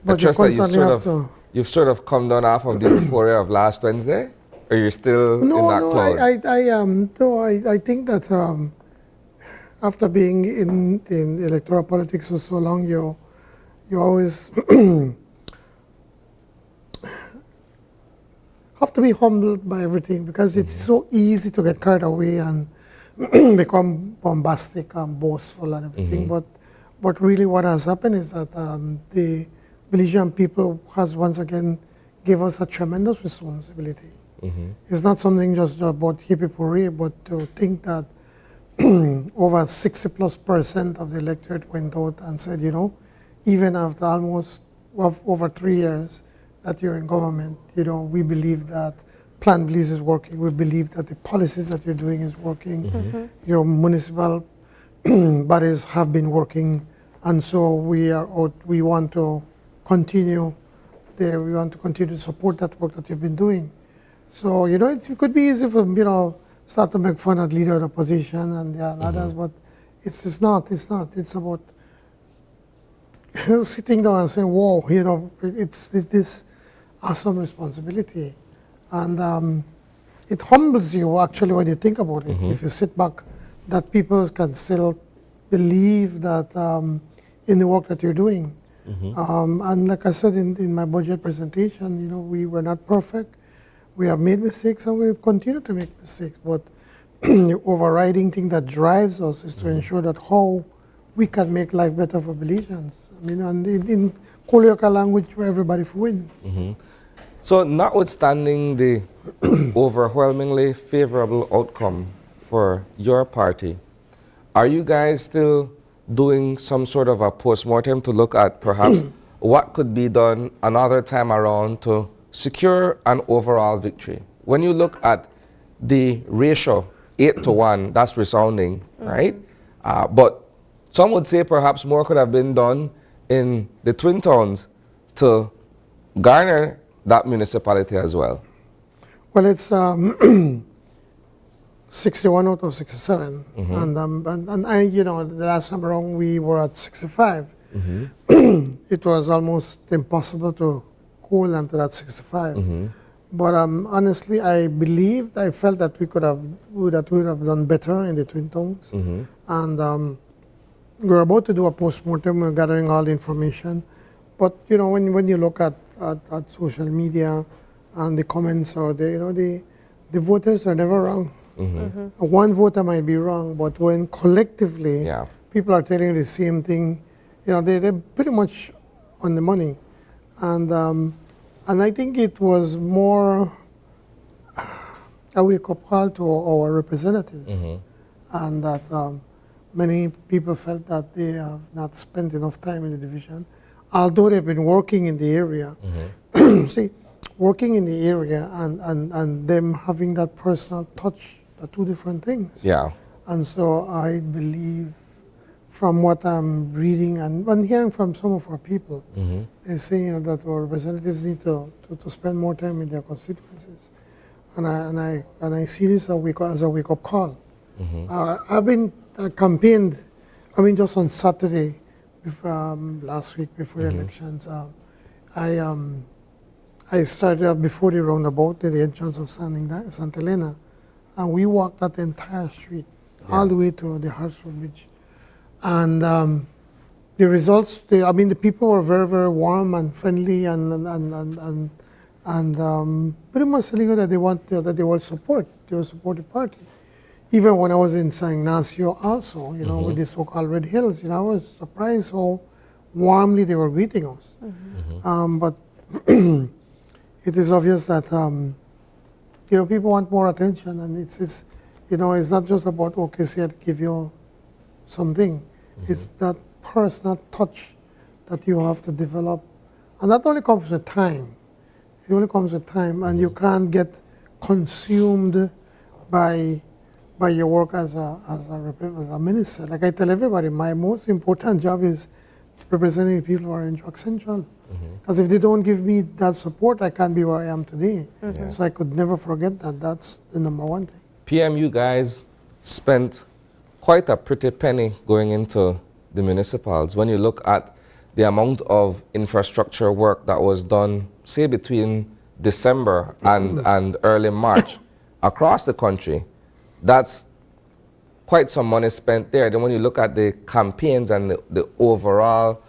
But you constantly have to. You've sort of come down off of the euphoria of last Wednesday? Or you're still in that cloud? I think that after being in electoral politics for so long, you always have to be humbled by everything, because it's so easy to get carried away and become bombastic and boastful and everything. But really what has happened is that the Belizean people has once again gave us a tremendous responsibility. It's not something just about hippie-pourri, but to think that over 60+% of the electorate went out and said, even after almost over 3 years that you're in government, we believe that Plan Belize is working. We believe that the policies that you're doing is working. Your municipal bodies have been working, and so we want to continue there. We want to continue to support that work that you've been doing. So, it could be easy for, start to make fun of leader of the opposition and others, but it's not. It's about sitting down and saying, whoa, it's this awesome responsibility. And it humbles you, actually, when you think about it. If you sit back, that people can still believe that in the work that you're doing. And like I said in my budget presentation, we were not perfect. We have made mistakes and we continue to make mistakes. But the overriding thing that drives us is to ensure that how we can make life better for Belizeans. I mean, and in colloquial language, where everybody wins. So notwithstanding the overwhelmingly favorable outcome for your party, are you guys still doing some sort of a post-mortem to look at perhaps what could be done another time around to secure an overall victory? When you look at the ratio, 8-1, that's resounding, right? But some would say perhaps more could have been done in the Twin Towns to garner that municipality as well. Well, it's 61 out of 67, and I, the last time around we were at 65. It was almost impossible to hold onto that 65. But honestly, I felt that we would have done better in the Twin Towns. And we're about to do a post-mortem. We're gathering all the information. But when you look at social media and the comments, or the voters are never wrong. One voter might be wrong, but when collectively people are telling you the same thing, they're pretty much on the money. And I think it was more a wake-up call to our representatives, and that many people felt that they have not spent enough time in the division, although they've been working in the area. See, working in the area and them having that personal touch are two different things. And so I believe, from what I'm reading and hearing from some of our people, they're saying that our representatives need to spend more time in their constituencies. And I see this as a wake-up call. I've been campaigned, just on Saturday, last week before the elections, I started before the roundabout at the entrance of Santa Elena, and we walked that entire street all the way to the Hartsfield Bridge. And the results, the people were very, very warm and friendly, and pretty much telling you that they will support the party. Even when I was in San Ignacio also, with the so-called Red Hills, I was surprised how warmly they were greeting us. But it is obvious that people want more attention, and it's not just about OKC to give you something. It's that personal touch that you have to develop, and that only comes with time. It only comes with time, and you can't get consumed by your work as a minister. Like I tell everybody, my most important job is representing people who are in Jock Central. Because if they don't give me that support, I can't be where I am today. So I could never forget that. That's the number one thing. PM, you guys spent quite a pretty penny going into the municipals. When you look at the amount of infrastructure work that was done, say between December and early March across the country, that's quite some money spent there. Then when you look at the campaigns and the overall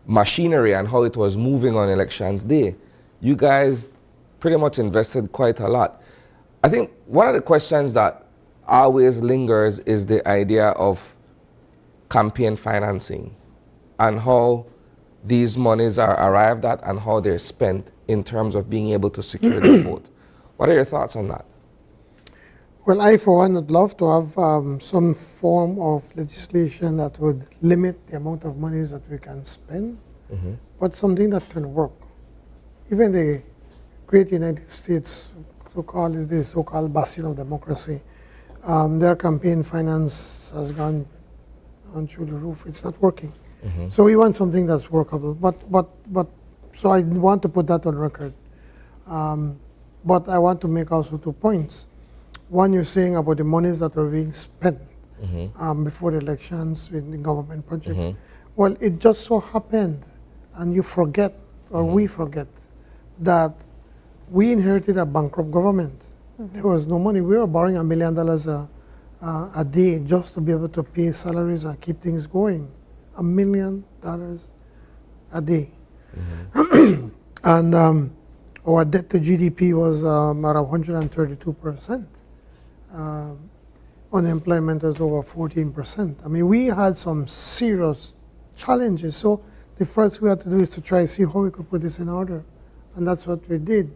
machinery and how it was moving on elections day, you guys pretty much invested quite a lot. I think one of the questions that always lingers is the idea of campaign financing and how these monies are arrived at and how they're spent in terms of being able to secure the vote. What are your thoughts on that? Well, I, for one, would love to have some form of legislation that would limit the amount of monies that we can spend, but something that can work. Even the great United States, is the so-called bastion of democracy, their campaign finance has gone on through the roof. It's not working. So we want something that's workable. So I want to put that on record. But I want to make also 2 points. One, you're saying about the monies that were being spent before the elections with the government projects. Well, it just so happened, and you forget, or we forget, that we inherited a bankrupt government. There was no money. We were borrowing $1 million a day just to be able to pay salaries and keep things going. $1 million a day. And our debt to GDP was around 132%. Unemployment was over 14%. I mean, we had some serious challenges. So the first we had to do is to try to see how we could put this in order. And that's what we did.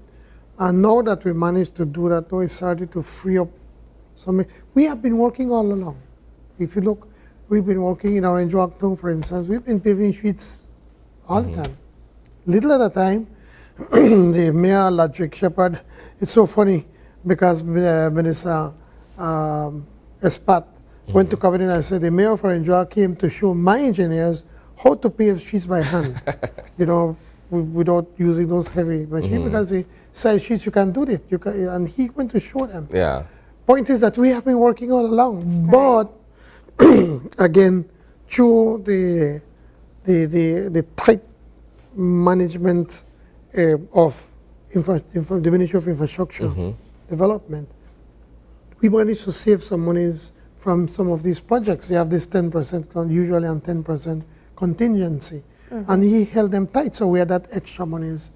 And now that we managed to do that, now we started to free up some. We have been working all along. If you look, we've been working in Orange Walk Town, for instance. We've been paving streets all the time. Little at a time. The mayor, Ladrick Shepherd, it's so funny because Minister Espat went to cabinet and said the mayor of Orange Walk came to show my engineers how to pave streets by hand, you know, without using those heavy machines, because the side streets you can do it. And he went to show them. Yeah. Point is that we have been working all along, but again, through the tight management of the Ministry of Infrastructure Development, we managed to save some monies from some of these projects. You have this 10%, usually on 10% contingency, and he held them tight. So we had that extra monies.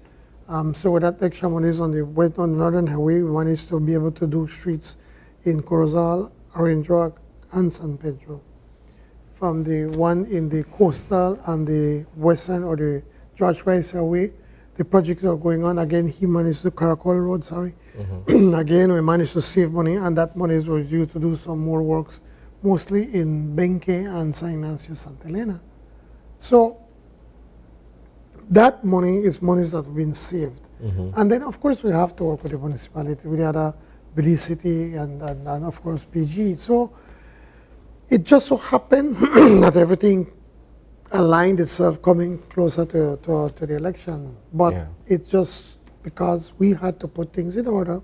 So with that extra monies on the Northern Highway, we managed to be able to do streets in Corozal, Orange Walk, and San Pedro. From the one in the coastal and the western, or the George Rice Highway, the projects are going on. Again, he managed to Caracol Road, sorry. Again, we managed to save money, and that money was used to do some more works, mostly in Benque and San Ignacio, Santa Elena. So that money is monies that have been saved. And then, of course, we have to work with the municipality, with the other Belize City, and of course, PG. So it just so happened that everything aligned itself coming closer to the election. But it's just because we had to put things in order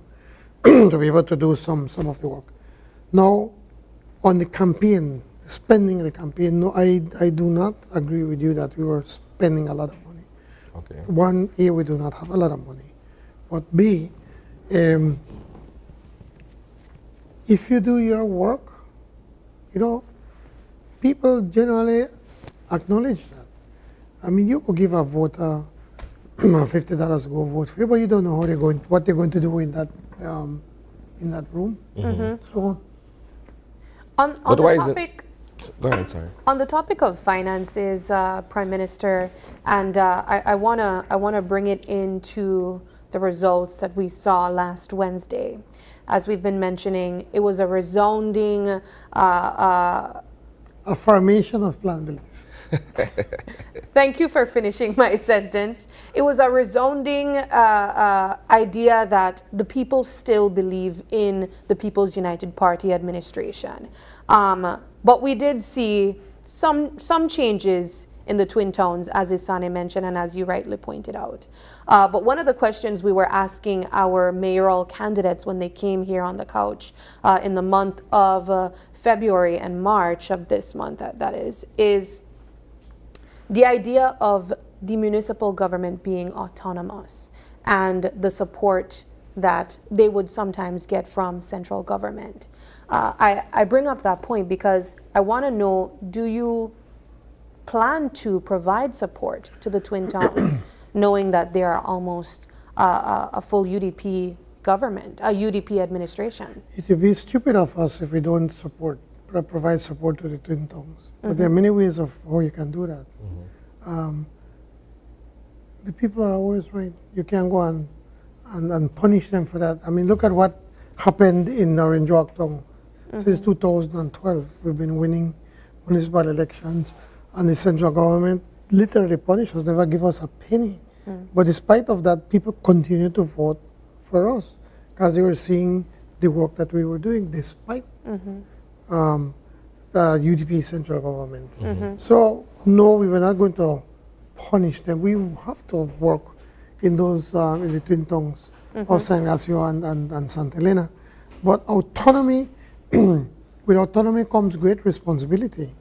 to be able to do some of the work. Now, on the campaign, spending the campaign, no, I do not agree with you that we were spending a lot of money. Okay. One, A, we do not have a lot of money. But B, if you do your work, you know, people generally acknowledge that. I mean, you could give a voter $50 to go vote for you, but you don't know what they're going to do in that room. So, on the topic. Go ahead, sorry. On the topic of finances, Prime Minister, and I wanna bring it into the results that we saw last Wednesday. As we've been mentioning, it was a resounding affirmation of Plan Belize. Thank you for finishing my sentence. It was a resounding idea that the people still believe in the People's United Party administration. But we did see some changes in the Twin Towns, as Isane mentioned and as you rightly pointed out. But one of the questions we were asking our mayoral candidates when they came here on the couch in the month of February and March of this month, that is the idea of the municipal government being autonomous and the support that they would sometimes get from central government. I bring up that point because I want to know, do you plan to provide support to the Twin Towns, knowing that they are almost a full UDP government, a UDP administration? It would be stupid of us if we don't provide support to the Twin Towns. But there are many ways of how you can do that. The people are always right. You can't go and punish them for that. I mean, look at what happened in Orange Walktown. Since 2012, we've been winning municipal elections, and the central government literally punished us, never give us a penny. But despite of that, people continue to vote for us because they were seeing the work that we were doing despite the UDP central government. So no, we were not going to punish them. We have to work in those in the Twin Towns of San Ignacio and Santa Elena. But autonomy, with autonomy comes great responsibility.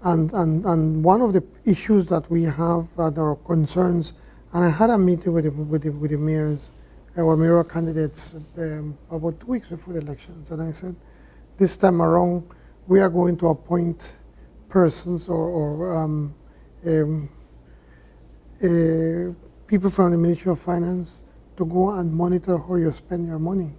And one of the issues that we have that are concerns, and I had a meeting with the mayors, our mayoral candidates about 2 weeks before the elections, and I said, this time around, we are going to appoint persons or people from the Ministry of Finance to go and monitor how you spend your money.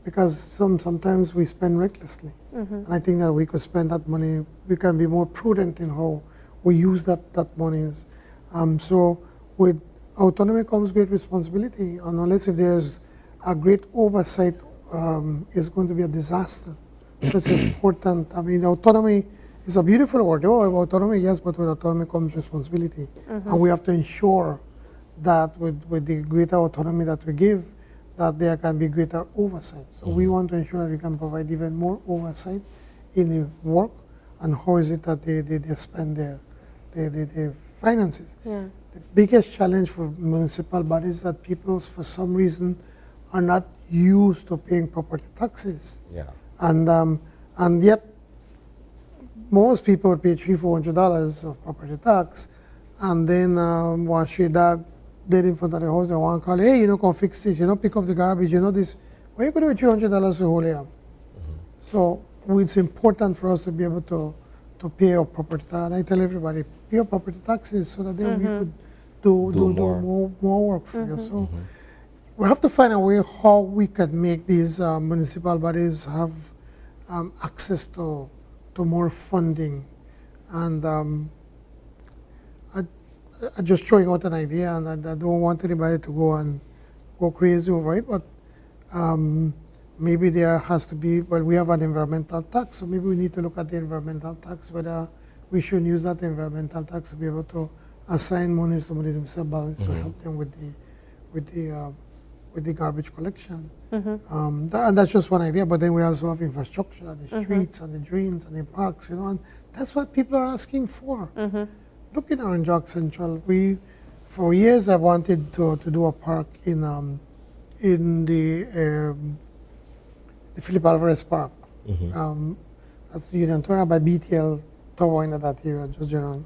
Because sometimes we spend recklessly. And I think that we could spend that money, we can be more prudent in how we use that money. So with autonomy comes great responsibility, and unless if there's a great oversight, it's going to be a disaster. So it's important. I mean, autonomy is a beautiful word. Oh, autonomy, yes, but with autonomy comes responsibility. And we have to ensure that with the greater autonomy that we give, that there can be greater oversight. So we want to ensure that we can provide even more oversight in the work and how is it that they spend their finances. The biggest challenge for municipal bodies is that people, for some reason, are not used to paying property taxes. And yet, most people pay $300-400 of property tax, and then once your dog dead in front of the house, they want to call, hey, come fix this, pick up the garbage, this. Why you going to do $300 for the whole year? So it's important for us to be able to pay our property tax. And I tell everybody, pay your property taxes so that then we could do more work for you. So we have to find a way how we can make these municipal bodies have access to more funding. And I'm just throwing out an idea, and I don't want anybody to go crazy over it, but maybe there has to be, well, we have an environmental tax, so maybe we need to look at the environmental tax, whether we should use that environmental tax to be able to assign money to the municipalities to help them with the garbage collection. And that's just one idea, but then we also have infrastructure, the streets and the drains and the parks, and that's what people are asking for. Look in Orange Walk Central. For years, I wanted to do a park in the Philip Alvarez Park. That's Union Tower by BTL Tower in that area, just general.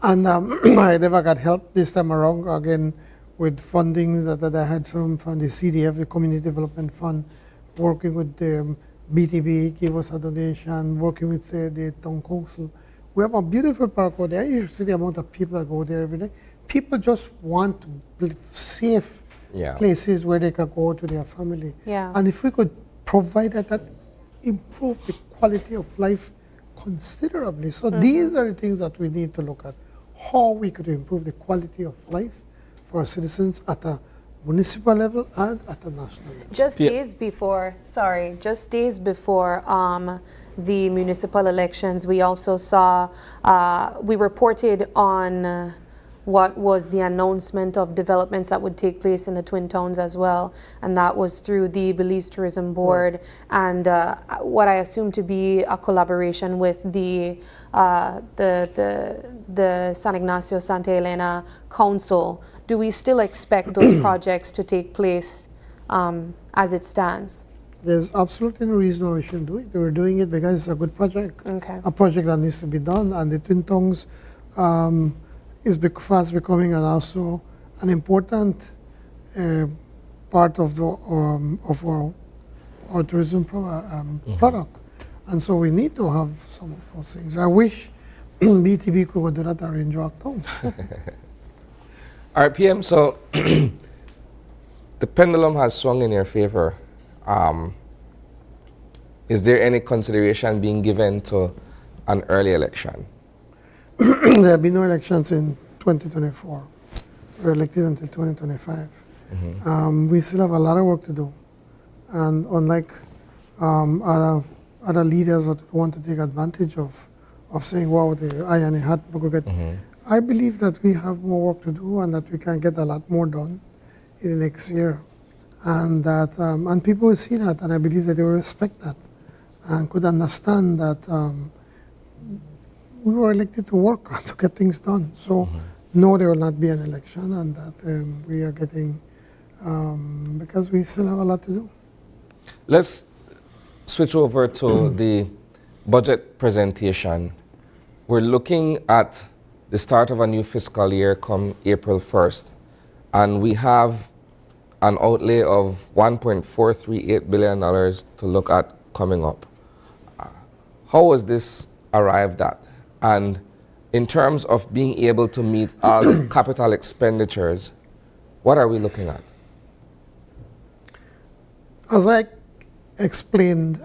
And I never got help this time around again with fundings that I had from the CDF, the Community Development Fund, working with the BTB, gave us a donation, working with the Town Council. We have a beautiful park over there. You see the amount of people that go there every day. People just want safe places where they can go to their family. And if we could provide that improve the quality of life considerably. So these are the things that we need to look at. How we could improve the quality of life for our citizens at a municipal level and at a national level. Just days before the municipal elections, we also saw, we reported on what was the announcement of developments that would take place in the Twin Towns as well, and that was through the Belize Tourism Board and what I assume to be a collaboration with the San Ignacio Santa Elena Council. Do we still expect those projects to take place as it stands? There's absolutely no reason why we shouldn't do it. We're doing it because it's a good project, a project that needs to be done, and the Twin Tongues is fast becoming also an important part of our tourism product, and so we need to have some of those things. I wish BTB could do that in Joacton. All right, PM, so the pendulum has swung in your favor. Is there any consideration being given to an early election? There have been no elections in 2024. We're elected until 2025. We still have a lot of work to do. And unlike other leaders that want to take advantage of saying, wow, the eye and a hat, I believe that we have more work to do and that we can get a lot more done in the next year. And that and people will see that, and I believe that they will respect that and could understand that we were elected to work to get things done. So no, there will not be an election, and that we are getting, because we still have a lot to do. Let's switch over to the budget presentation. We're looking at the start of a new fiscal year come April 1st, and we have an outlay of $1.438 billion to look at coming up. How was this arrived at? And in terms of being able to meet all the capital expenditures, what are we looking at? As I explained,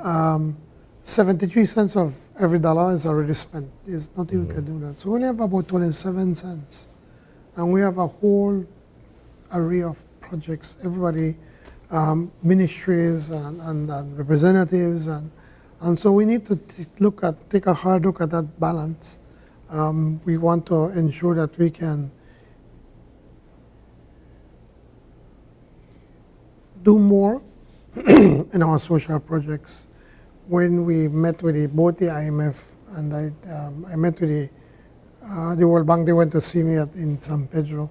73 cents of every dollar is already spent. There's nothing we can do that. So we only have about 27 cents. And we have a whole array of projects, everybody, ministries and representatives. And so we need to take a hard look at that balance. We want to ensure that we can do more in our social projects. When we met with both the IMF and I met with the World Bank, they went to see me in San Pedro,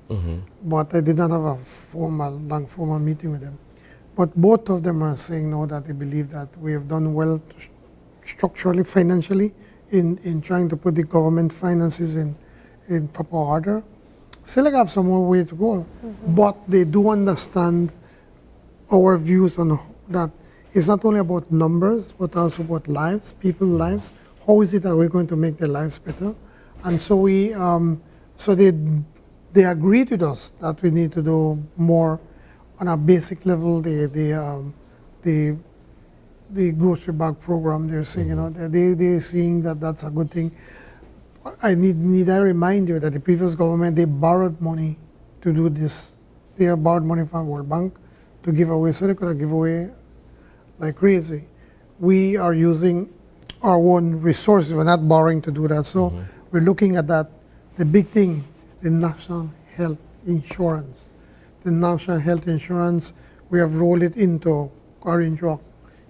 but I did not have a long formal meeting with them. But both of them are saying now that they believe that we have done well structurally, financially, in trying to put the government finances in proper order. Still have some more way to go, but they do understand our views on that. It's not only about numbers, but also about lives, people's lives. How is it that we're going to make their lives better? And so they agreed with us that we need to do more on a basic level. The grocery bag program, they're saying, they're seeing that that's a good thing. I remind you that the previous government, they borrowed money to do this. They borrowed money from World Bank to give away, so they could give away like crazy. We are using our own resources. We're not borrowing to do that. So we're looking at that. The big thing, the National Health Insurance. The National Health Insurance, we have rolled it into Orange Rock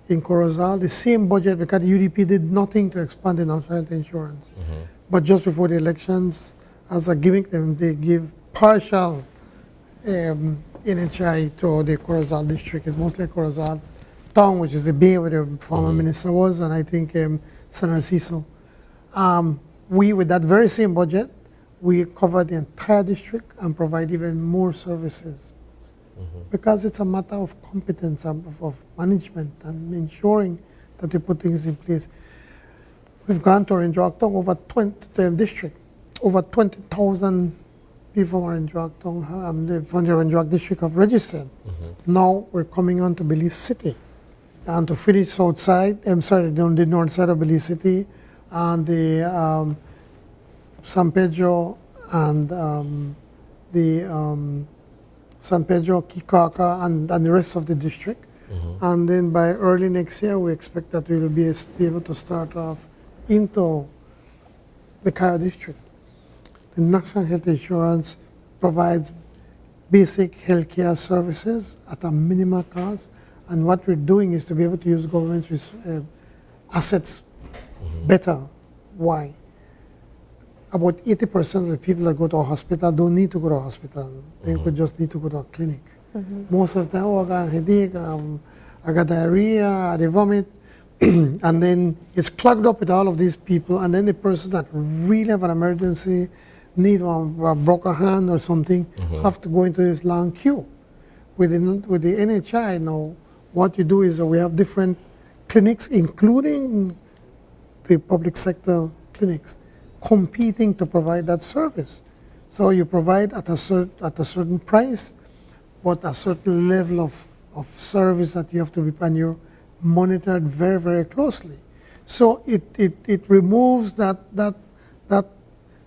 in Corozal. The same budget, because the UDP did nothing to expand the National Health Insurance. But just before the elections, as a gimmick, they give partial NHI to the Corozal district. It's mostly Corozal town, which is the bay where the former minister was, and I think San Narciso. We, with that very same budget, we cover the entire district and provide even more services. Because it's a matter of competence, of management, and ensuring that they put things in place. We've gone to Orange Joacton, over 20 district, over 20,000 people are in Joacton, from the Orange Joacton district have registered. Now we're coming on to Belize City. And to finish outside, the north side of Belize City, and the San Pedro and the San Pedro, Kikaka, and the rest of the district. And then by early next year, we expect that we will be able to start off into the Cayo district. The National Health Insurance provides basic healthcare services at a minimal cost. And what we're doing is to be able to use government's assets better. Why? About 80% of the people that go to a hospital don't need to go to a hospital. They could just need to go to a clinic. Most of them, oh, I got a headache, I got diarrhea, they vomit. And then it's clogged up with all of these people. And then the person that really have an emergency, need a broken hand or something, have to go into this long queue. With the NHI now, what you do is we have different clinics, including the public sector clinics, competing to provide that service. So you provide at a certain price, but a certain level of service that you have to be, and you're monitored very, very closely. So it removes that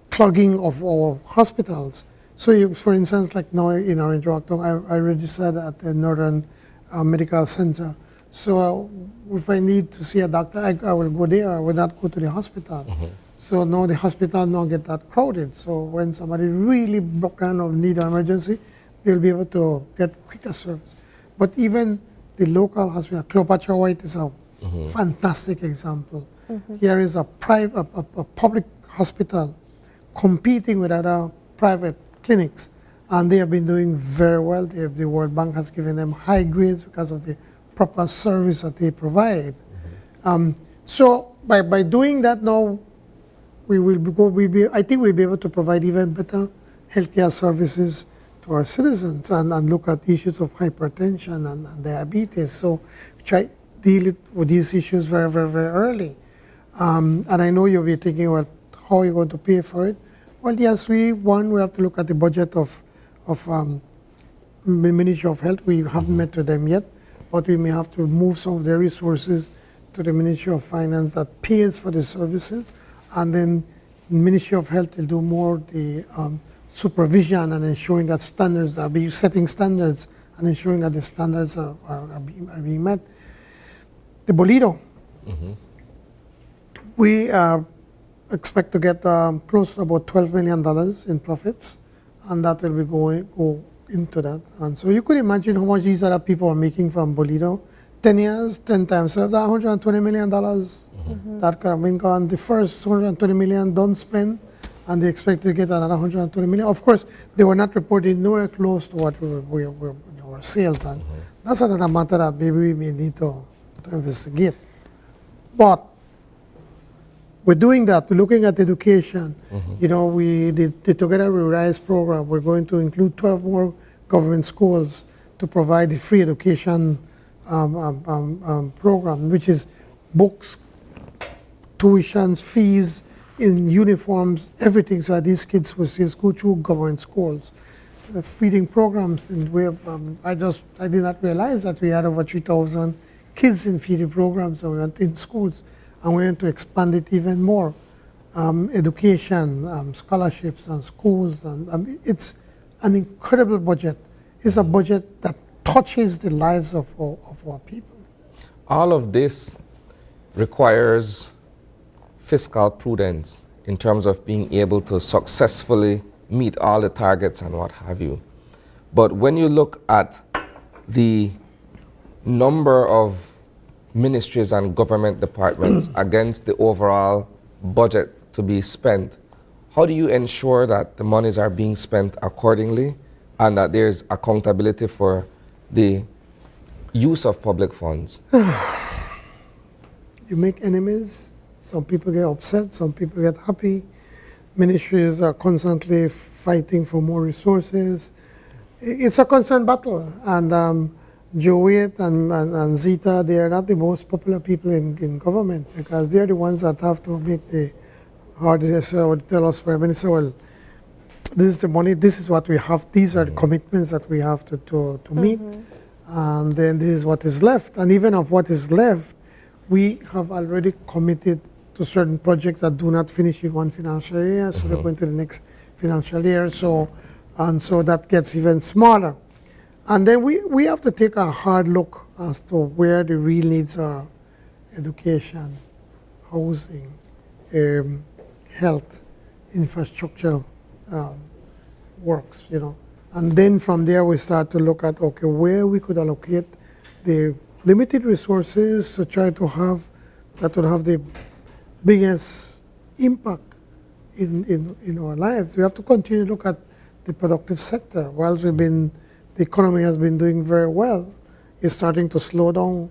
clogging of our hospitals. So you, for instance, like now in our interacting, I registered at the Northern Medical Center. So if I need to see a doctor, I will go there. I will not go to the hospital. So now the hospital now get that crowded. So when somebody really broke down or need an emergency, they'll be able to get quicker service. But even the local hospital, Cleopatra White is a fantastic example. Here is a public hospital competing with other private clinics, and they have been doing very well. The World Bank has given them high grades because of the proper service that they provide. So by doing that now, I think we'll be able to provide even better healthcare services to our citizens and look at issues of hypertension and diabetes. So try deal with these issues very, very, very early. And I know you'll be thinking, well, how are you going to pay for it? Well, yes, we have to look at the budget of the Ministry of Health. We haven't met with them yet, but we may have to move some of their resources to the Ministry of Finance that pays for the services, and then the Ministry of Health will do more the supervision and ensuring that standards are setting standards and ensuring that the standards are being met. The Bolido, we expect to get close to about $12 million in profits, and that will be go into that. And so you could imagine how much these other people are making from Bolido. 10 years, 10 times. So that $120 million that could have been gone. The first $120 million don't spend, and they expect to get another $120 million. Of course, they were not reported nowhere close to what our sales, and that's another matter that maybe we may need to investigate. But we're doing that. We're looking at education. You know, the Together We Rise program, we're going to include 12 more government schools to provide the free education program, which is books, tuitions, fees, in uniforms, everything, so that these kids will go through government schools. The feeding programs, and we have, I did not realize that we had over 3,000 kids in feeding programs, so we went in schools, and we want to expand it even more. Education, scholarships, and schools, and it's an incredible budget. It's a budget that touches the lives of our people. All of this requires fiscal prudence in terms of being able to successfully meet all the targets and what have you. But when you look at the number of ministries and government departments against the overall budget to be spent, how do you ensure that the monies are being spent accordingly and that there's accountability for the use of public funds? You make enemies. Some people get upset, some people get happy. Ministries are constantly fighting for more resources. It's a constant battle. And Joet and Zita, they are not the most popular people in government because they are the ones that have to make the hardest, or tell us, Prime Minister, well, this is the money, this is what we have, these are the commitments that we have to meet. And then this is what is left. And even of what is left, we have already committed to certain projects that do not finish in one financial year, so they're going to the next financial year. So that gets even smaller. And then we have to take a hard look as to where the real needs are: education, housing, health, infrastructure, works, you know. And then from there we start to look at, okay, where we could allocate the limited resources to try to have, that would have the biggest impact in our lives. We have to continue to look at the productive sector. Whilst the economy has been doing very well, it's starting to slow down,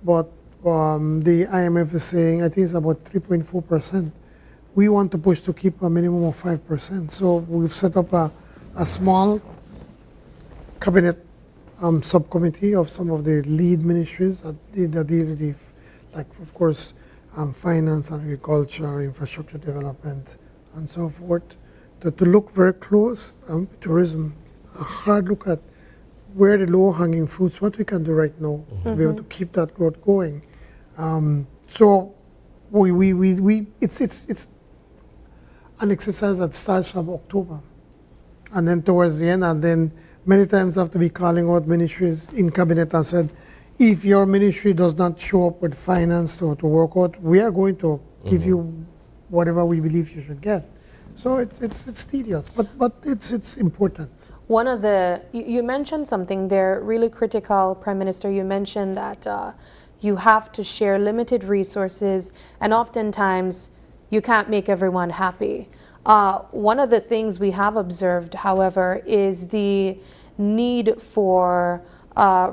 but the IMF is saying, I think it's about 3.4%. We want to push to keep a minimum of 5%. So we've set up a small cabinet subcommittee of some of the lead ministries that deal with, like, of course, finance, agriculture, infrastructure development, and so forth, to look very close, tourism, a hard look at where the low-hanging fruits, what we can do right now to be able to keep that growth going. So it's an exercise that starts from October, and then towards the end, and then many times I have to be calling out ministries in cabinet and said, if your ministry does not show up with finance to work out, we are going to give you whatever we believe you should get. So it's tedious, but it's important. One of you mentioned something there really critical, Prime Minister. You mentioned that you have to share limited resources, and oftentimes you can't make everyone happy. One of the things we have observed, however, is the need for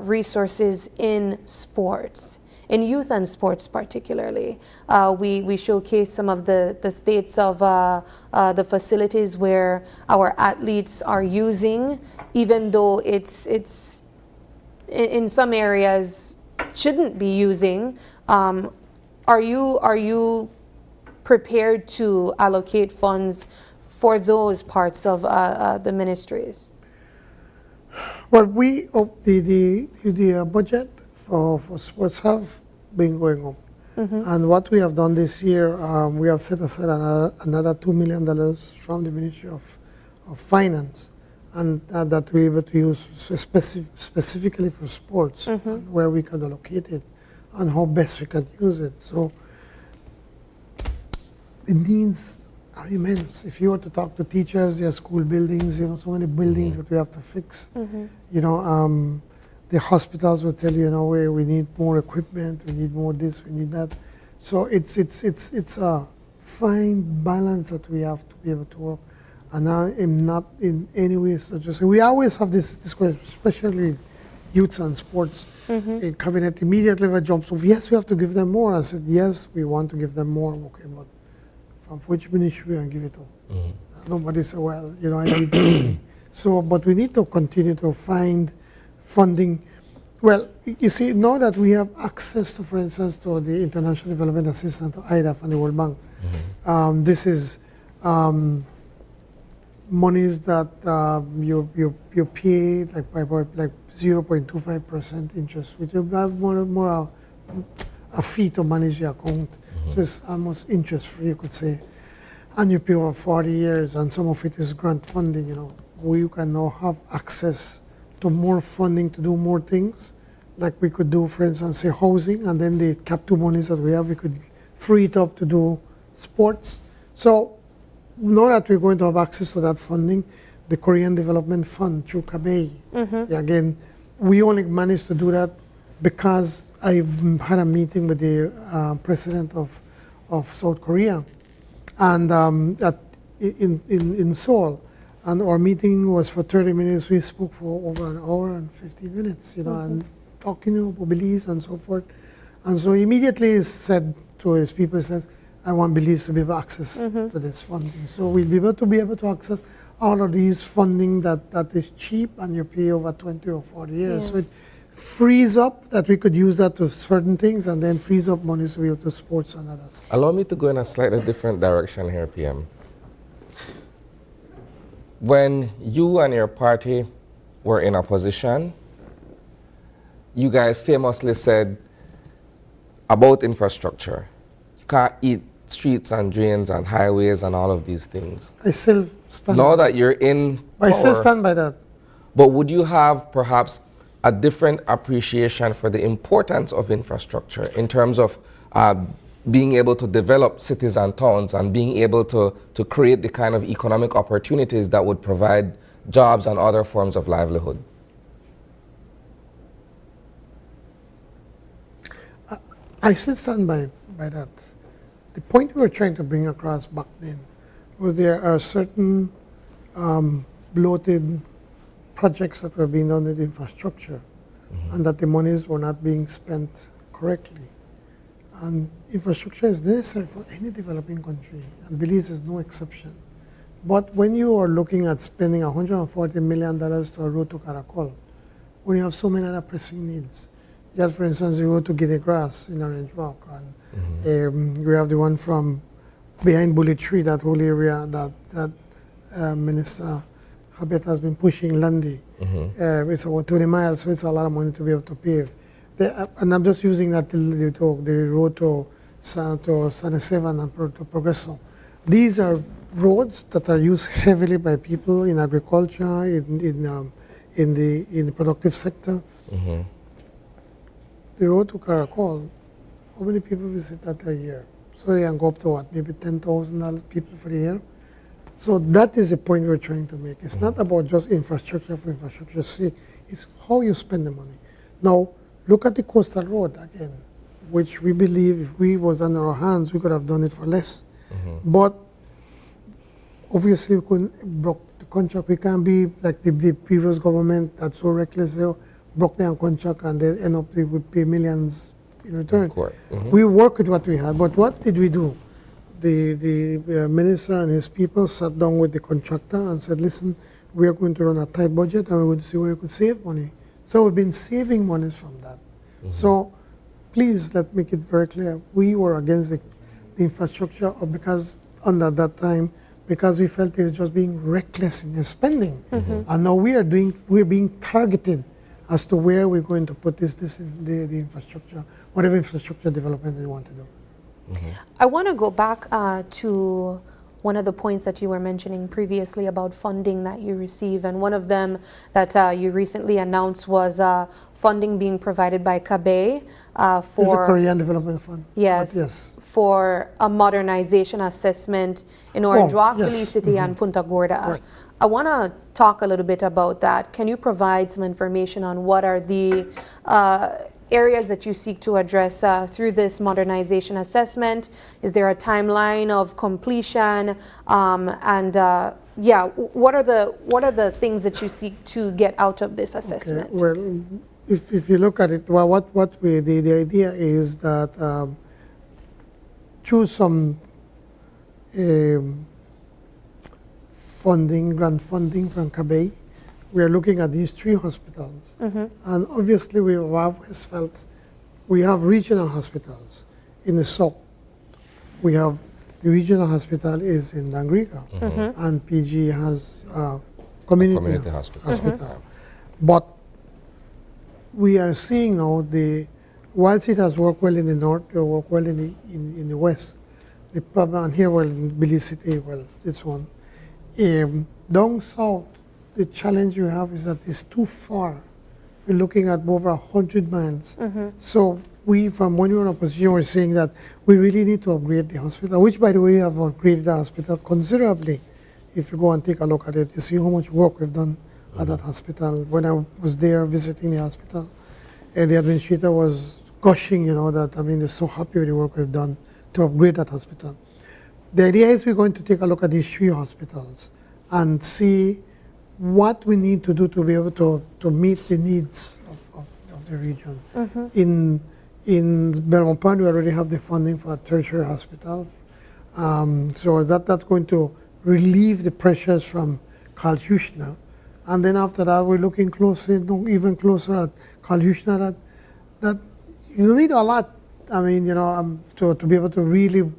resources in sports, in youth and sports particularly. We showcase some of the states of the facilities where our athletes are using, even though it's in some areas shouldn't be using. Are you prepared to allocate funds for those parts of the ministries? Well, the budget for sports have been going up. And what we have done this year, we have set aside another $2 million from the Ministry of Finance, and that we're able to use specifically for sports, and where we can allocate it and how best we can use it. So the needs are immense. If you were to talk to teachers, their school buildings, you know, so many buildings that we have to fix. You know, the hospitals will tell you, you know, we need more equipment, we need more this, we need that. So it's a fine balance that we have to be able to work. And I am not in any way suggesting. We always have this discussion, especially youth and sports. In cabinet immediately when jumps off, yes, we have to give them more. I said, yes, we want to give them more. Okay, but from which ministry and give it up? Nobody said, well, you know, I need money. So, but we need to continue to find funding. Well, you see, now that we have access to, for instance, to the International Development Assistance, to IDAF and the World Bank, this is monies that you pay like by like 0.25% interest, which you have more a fee to manage your account. So it's almost interest free, you could say. And you pay over 40 years, and some of it is grant funding, you know, where you can now have access to more funding to do more things. Like we could do, for instance, say housing, and then the Cap 2 monies that we have, we could free it up to do sports. So now that we're going to have access to that funding, the Korean Development Fund through KABEI, again, we only managed to do that because I had a meeting with the president of South Korea, and in Seoul. And our meeting was for 30 minutes. We spoke for over an hour and 15 minutes, you know, and talking about Belize and so forth. And so immediately he said to his people, he said, I want Belize to be able access to this funding. So we'll be able to access all of these funding that is cheap, and you pay over 20 or 40 years. So it frees up that we could use that to certain things, and then frees up money to be able to sports and others. Allow me to go in a slightly different direction here, PM. When you and your party were in opposition, you guys famously said about infrastructure, you can't eat streets and drains and highways and all of these things. I still stand now by that you're in power, I still stand by that. But would you have perhaps a different appreciation for the importance of infrastructure in terms of being able to develop cities and towns and being able to create the kind of economic opportunities that would provide jobs and other forms of livelihood? I still stand by that. The point we were trying to bring across back then was there are certain bloated projects that were being done with infrastructure, and that the monies were not being spent correctly. And infrastructure is necessary for any developing country, and Belize is no exception. But when you are looking at spending $140 million to a road to Caracol, when you have so many other pressing needs, you have, for instance, the road to Guinea Grass in Orange Walk, and we have the one from behind Bullet Tree, that whole area that Minister Habet has been pushing Lundy. It's about 20 miles, so it's a lot of money to be able to pave. And I'm just using that the road to San Esteban and to Progreso. These are roads that are used heavily by people in agriculture, in the productive sector. The road to Caracol, how many people visit that a year? So you can go up to what, maybe 10,000 people for the year? So that is the point we're trying to make. It's not about just infrastructure for infrastructure's sake. It's how you spend the money. Now, look at the coastal road again, which we believe if we was under our hands, we could have done it for less. But obviously, we couldn't broke the contract. We can't be like the previous government that's so reckless. They broke their contract and they end up with pay millions in return. We worked with what we had, but what did we do? The minister and his people sat down with the contractor and said, listen, we are going to run a tight budget and we're going to see where we could save money. So we've been saving money from that. So please, let's make it very clear. We were against the infrastructure because under that time, because we felt it was just being reckless in their spending. And now we're being targeted as to where we're going to put this in the infrastructure, whatever infrastructure development we want to do. I want to go back to one of the points that you were mentioning previously about funding that you receive, and one of them that you recently announced was funding being provided by CABE for... It's a Korean Development Fund. Yes, for a modernization assessment in Orange Walk, Belize City, and Punta Gorda. Right. I want to talk a little bit about that. Can you provide some information on what are the areas that you seek to address through this modernization assessment? Is there a timeline of completion? What are the things that you seek to get out of this assessment? Okay. Well, if you look at it, well, the idea is that through some grant funding from CABE, we are looking at these 3 hospitals. And obviously we have always felt we have regional hospitals in the south. We have the regional hospital is in Dangriga, and PG has community hospital. But we are seeing now whilst it has worked well in the north, it worked well in the west. The problem, and here, well, in Belize City, well, it's one. Down south, the challenge we have is that it's too far. We're looking at over 100 miles. So we, from when we were in opposition, were saying that we really need to upgrade the hospital, which, by the way, we have upgraded the hospital considerably. If you go and take a look at it, you see how much work we've done at that hospital. When I was there visiting the hospital, the administrator was gushing, that, they're so happy with the work we've done to upgrade that hospital. The idea is we're going to take a look at these 3 hospitals and see what we need to do to be able to meet the needs of the region. In Belmont Pond, we already have the funding for a tertiary hospital. So that's going to relieve the pressures from Carl Huchner. And then after that, we're looking closer, even closer at Carl Huchner, that you need a lot, to be able to really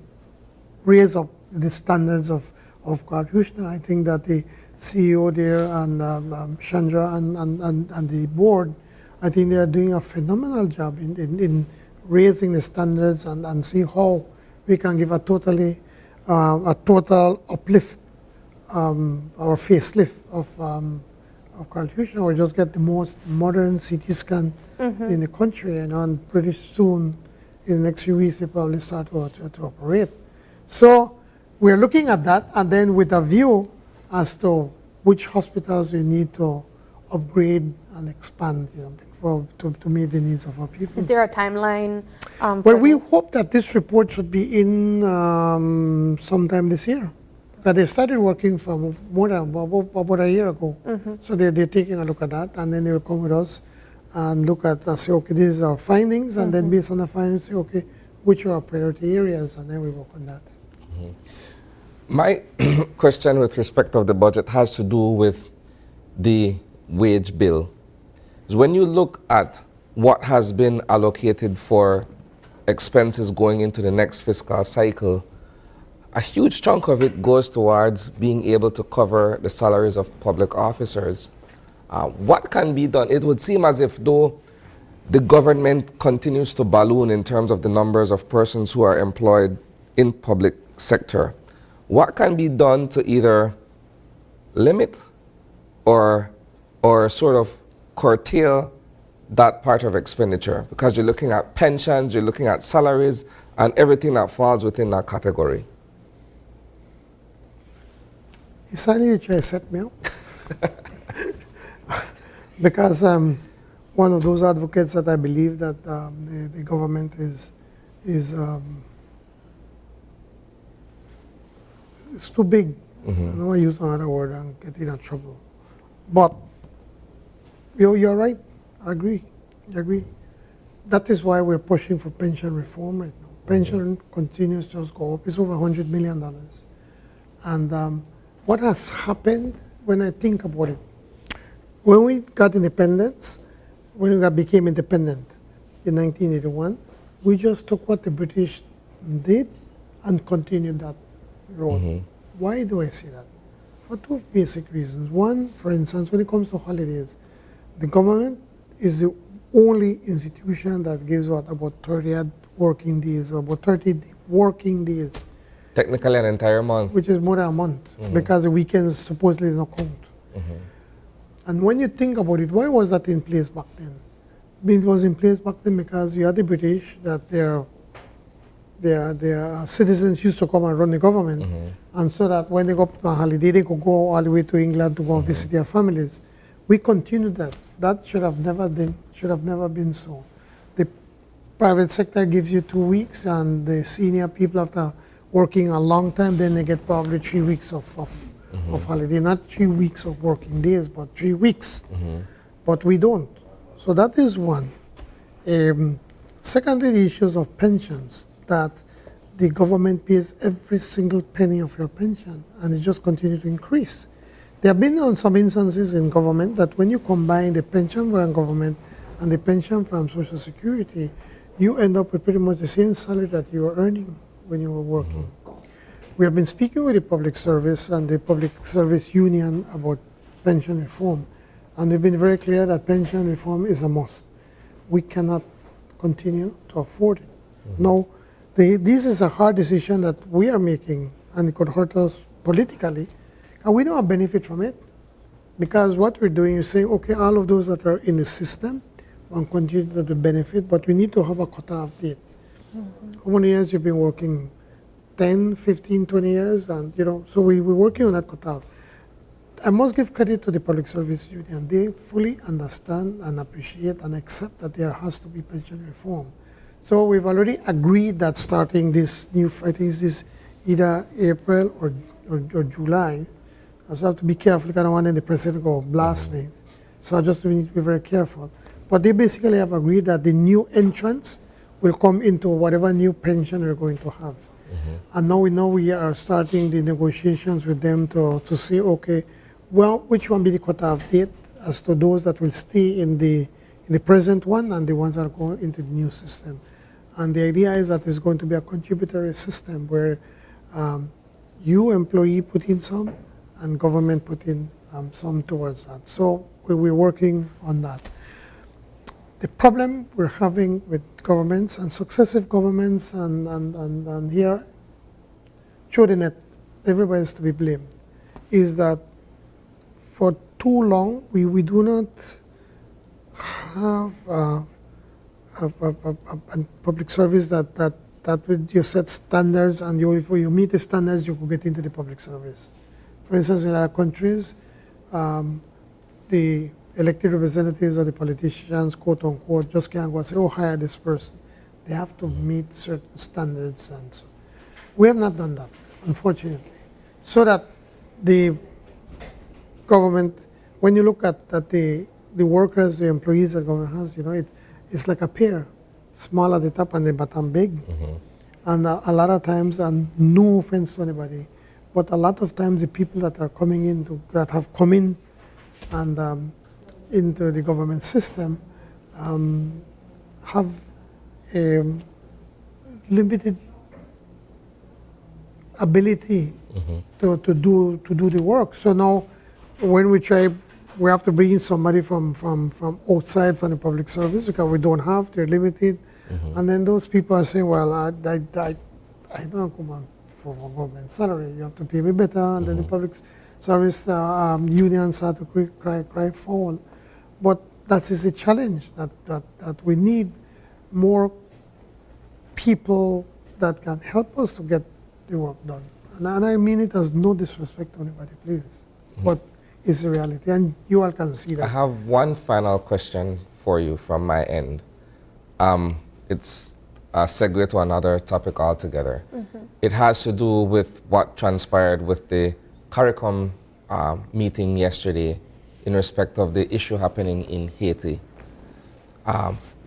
raise up the standards of Carl Huchner. I think that the CEO there and Chandra and the board, I think they are doing a phenomenal job in raising the standards and see how we can give a total uplift or facelift of Carl Huchner, or just get the most modern CT scan in the country, and pretty soon, in the next few weeks, they probably start to operate. So we're looking at that, and then with a view as to which hospitals we need to upgrade and expand, to meet the needs of our people. Is there a timeline? Well, we hope that this report should be in sometime this year. But they started working from about a year ago. So they're taking a look at that, and then they will come with us and look at, say, okay, these are our findings, and then based on the findings, say, okay, which are our priority areas, and then we work on that. My question with respect of the budget has to do with the wage bill. So when you look at what has been allocated for expenses going into the next fiscal cycle, a huge chunk of it goes towards being able to cover the salaries of public officers. What can be done? It would seem as if though the government continues to balloon in terms of the numbers of persons who are employed in public sector. What can be done to either limit or sort of curtail that part of expenditure? Because you're looking at pensions, you're looking at salaries, and everything that falls within that category. It's funny you try to set me up. Because one of those advocates that I believe that the government is it's too big. I don't want to use another word and get in trouble. But you're right. I agree. That is why we're pushing for pension reform right now. Pension continues to just go up. It's over $100 million. And what has happened when I think about it, when we got independence, when we became independent in 1981, we just took what the British did and continued that road. Why do I say that? For two basic reasons. One, for instance, when it comes to holidays, the government is the only institution that gives about 30 working days, or about 30 working days. Technically an entire month. Which is more than a month, because the weekends supposedly do not count. And when you think about it, why was that in place back then? It was in place back then because you had the British, that their citizens used to come and run the government, and so that when they go on holiday, they could go all the way to England to go and visit their families. We continued that. That should have never been so. The private sector gives you 2 weeks, and the senior people, after working a long time, then they get probably 3 weeks of holiday. Not 3 weeks of working days, but 3 weeks. But we don't. So that is one. Secondly, the issues of pensions, that the government pays every single penny of your pension, and it just continues to increase. There have been some instances in government that when you combine the pension from government and the pension from Social Security, you end up with pretty much the same salary that you were earning when you were working. We have been speaking with the public service and the public service union about pension reform, and they've been very clear that pension reform is a must. We cannot continue to afford it. Now, this is a hard decision that we are making, and it could hurt us politically, and we don't benefit from it, because what we're doing is saying, okay, all of those that are in the system will continue to benefit, but we need to have a cutoff date. How many years you've been working? 10, 15, 20 years, and so we're working on that cutoff. I must give credit to the Public Service Union. They fully understand and appreciate and accept that there has to be pension reform. So we've already agreed that starting this new, I think this either April or July. So I have to be careful, because I don't want the president to go blast me. So I just need to be very careful. But they basically have agreed that the new entrants will come into whatever new pension we're going to have. And now we know we are starting the negotiations with them to see, okay, well, which one be the cutoff date as to those that will stay in the present one and the ones that are going into the new system. And the idea is that it's going to be a contributory system where you, employee, put in some, and government put in some towards that. So we're working on that. The problem we're having with governments and successive governments and here, showing that everybody is to be blamed, is that for too long we do not have a public service that you set standards, and if you meet the standards, you could get into the public service. For instance, in our countries, the elected representatives or the politicians, quote unquote, just can't go and say, oh, hire this person. They have to meet certain standards, and so we have not done that, unfortunately. So that the government, when you look at the workers, the employees that government has, it's like a pear, small at the top and the bottom big. And a lot of times, and no offense to anybody, but a lot of times the people that are coming in, that have come in and into the government system, have a limited ability to do the work. So now, when we have to bring in somebody from outside, from the public service, because we don't have, they're limited. And then those people are saying, well, I don't come on for a government salary, you have to pay me better. And then the public service unions start to cry foul. But that is a challenge, that we need more people that can help us to get the work done. And I mean it as no disrespect to anybody, please. But it's a reality, and you all can see that. I have one final question for you from my end. It's a segue to another topic altogether. It has to do with what transpired with the CARICOM meeting yesterday in respect of the issue happening in Haiti.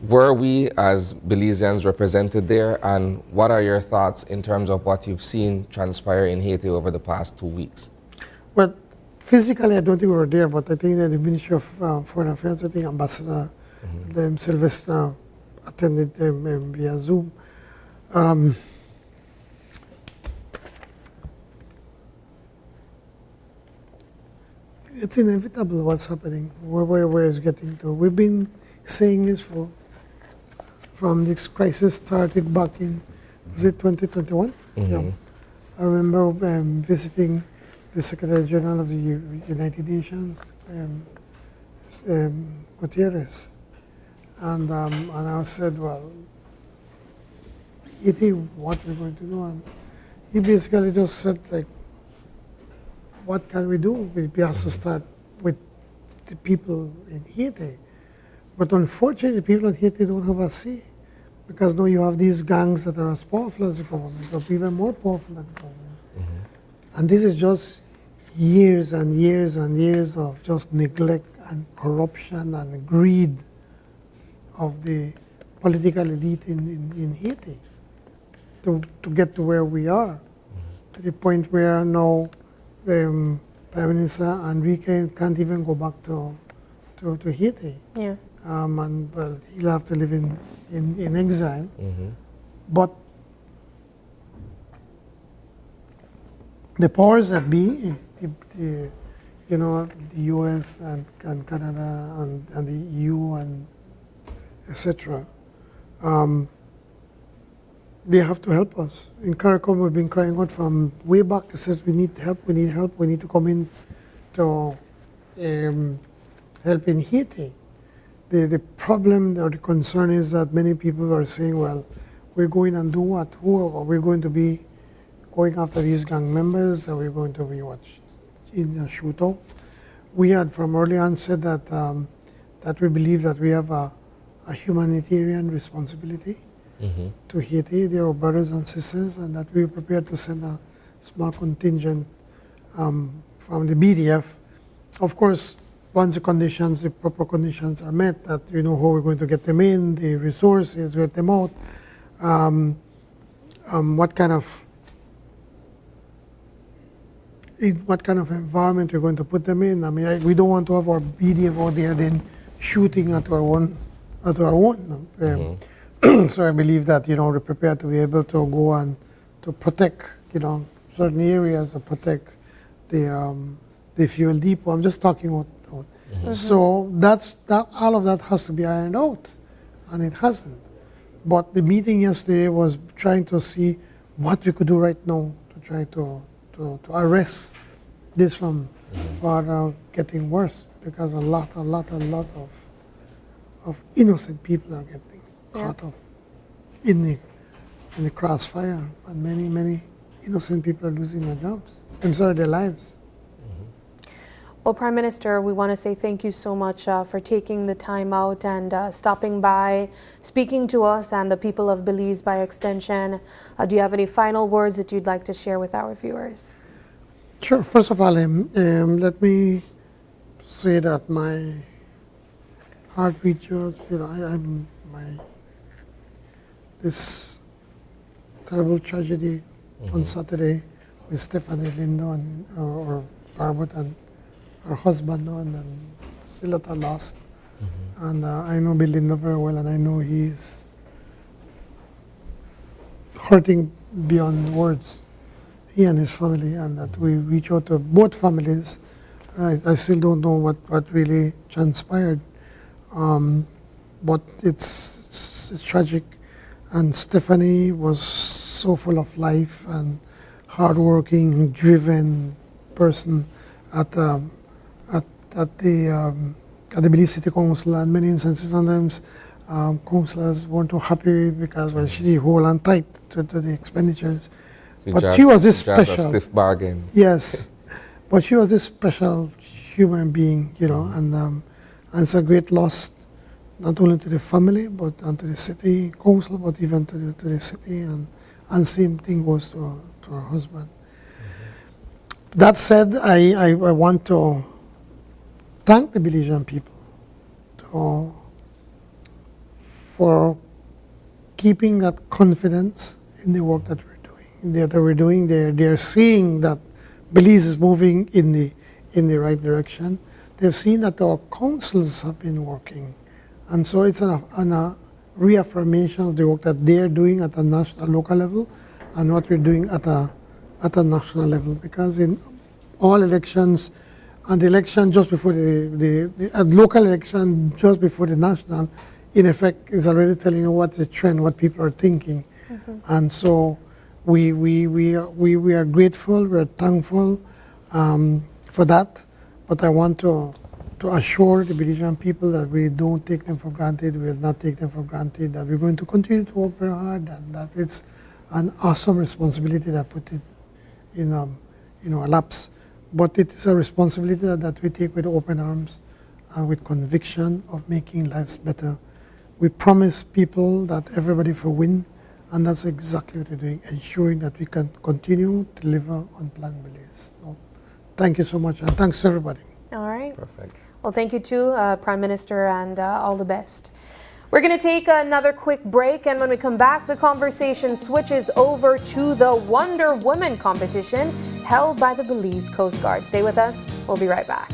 Were we as Belizeans represented there, and what are your thoughts in terms of what you've seen transpire in Haiti over the past 2 weeks? Well, physically, I don't think we were there, but I think that the Ministry of Foreign Affairs, I think Ambassador Sylvester attended via Zoom. It's inevitable what's happening, where it's getting to. We've been saying this from this crisis started back in, was it 2021? Yeah. I remember visiting the Secretary General of the United Nations, Gutierrez, and I said, well, Haiti, what we're going to do? And he basically just said, like, what can we do? We have to start with the people in Haiti. But unfortunately, people in Haiti don't have a say, because now you have these gangs that are as powerful as the government, or even more powerful than the government. And this is just years and years and years of just neglect and corruption and greed of the political elite in Haiti to get to where we are, to the point where now the Prime Minister Enrique can't even go back to Haiti. Yeah. And well, he'll have to live in exile. But the powers that be, the US and Canada and the EU and etc., they have to help us. In CARICOM, we've been crying out from way back. It says we need help, we need to come in to help in Haiti. The problem or the concern is that many people are saying, well, we're going and do what? Who are we going to be going after these gang members? Are we going to be in a shootout? We had from early on said that that we believe that we have a humanitarian responsibility to Haiti. They are our brothers and sisters, and that we are prepared to send a small contingent from the BDF. Of course, once the proper conditions are met, that you know how we're going to get them in, the resources, get them out, what kind of environment we're going to put them in. I mean, we don't want to have our BDF out there then shooting at our own. So I believe that we're prepared to be able to go and to protect certain areas, or protect the fuel depot. I'm just talking about. So all of that has to be ironed out, and it hasn't. But the meeting yesterday was trying to see what we could do right now to try to arrest this from further getting worse, because a lot of innocent people are getting caught up in the crossfire, and many innocent people are losing their jobs. I'm sorry, their lives. Well, Prime Minister, we want to say thank you so much for taking the time out and stopping by, speaking to us and the people of Belize by extension. Do you have any final words that you'd like to share with our viewers? Sure. First of all, let me say that my heart beats, this terrible tragedy on Saturday with Stephanie Lindo and or Carbot and her husband, and still at a loss. And I know Belinda very well, and I know he's hurting beyond words, he and his family, and that we reach out to both families. I still don't know what really transpired, but it's tragic. And Stephanie was so full of life and hardworking, driven person at the Belize City Council, and many instances sometimes councillors weren't too happy because she hold on tight to the expenditures. But she was this special. Stiff bargain. Yes, but she was this special human being, and it's a great loss, not only to the family, but and to the city council, but even to the city, and same thing goes to her husband. That said, I want to thank the Belizean people for keeping that confidence in the work that we're doing. They're seeing that Belize is moving in the right direction. They've seen that our councils have been working, and so it's a reaffirmation of the work that they're doing at a local level, and what we're doing at a national level. Because in all elections, and the election just before the local election just before the national, in effect, is already telling you what the trend, what people are thinking, and so we are grateful, we're thankful for that. But I want to assure the Belizean people that we don't take them for granted, we will not take them for granted, that we're going to continue to work very hard, and that it's an awesome responsibility that put it in our laps. But it is a responsibility that we take with open arms and with conviction of making lives better. We promise people that everybody will win, and that's exactly what we're doing, ensuring that we can continue to deliver on Plan Belize. So thank you so much, and thanks to everybody. All right. Perfect. Well, thank you too, Prime Minister, and all the best. We're going to take another quick break, and when we come back, the conversation switches over to the Wonder Woman competition held by the Belize Coast Guard. Stay with us. We'll be right back.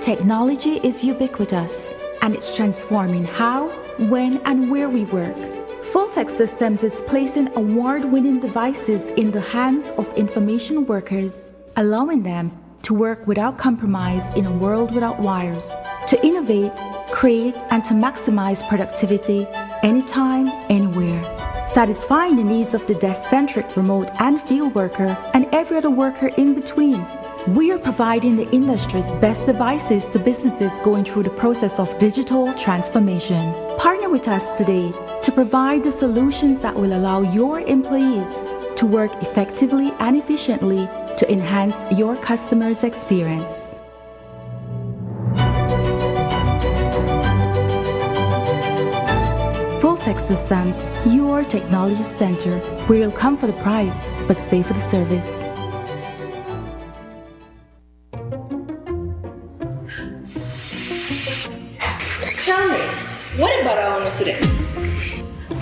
Technology is ubiquitous, and it's transforming how, when, and where we work. Fulltech Systems is placing award-winning devices in the hands of information workers, allowing them to work without compromise in a world without wires, to innovate, create, and to maximize productivity anytime, anywhere, satisfying the needs of the desk-centric remote and field worker and every other worker in between. We are providing the industry's best devices to businesses going through the process of digital transformation. Partner with us today to provide the solutions that will allow your employees to work effectively and efficiently to enhance your customers' experience. Fulltech Systems, your technology center, where you'll come for the price but stay for the service. Tell me, what about our owner today?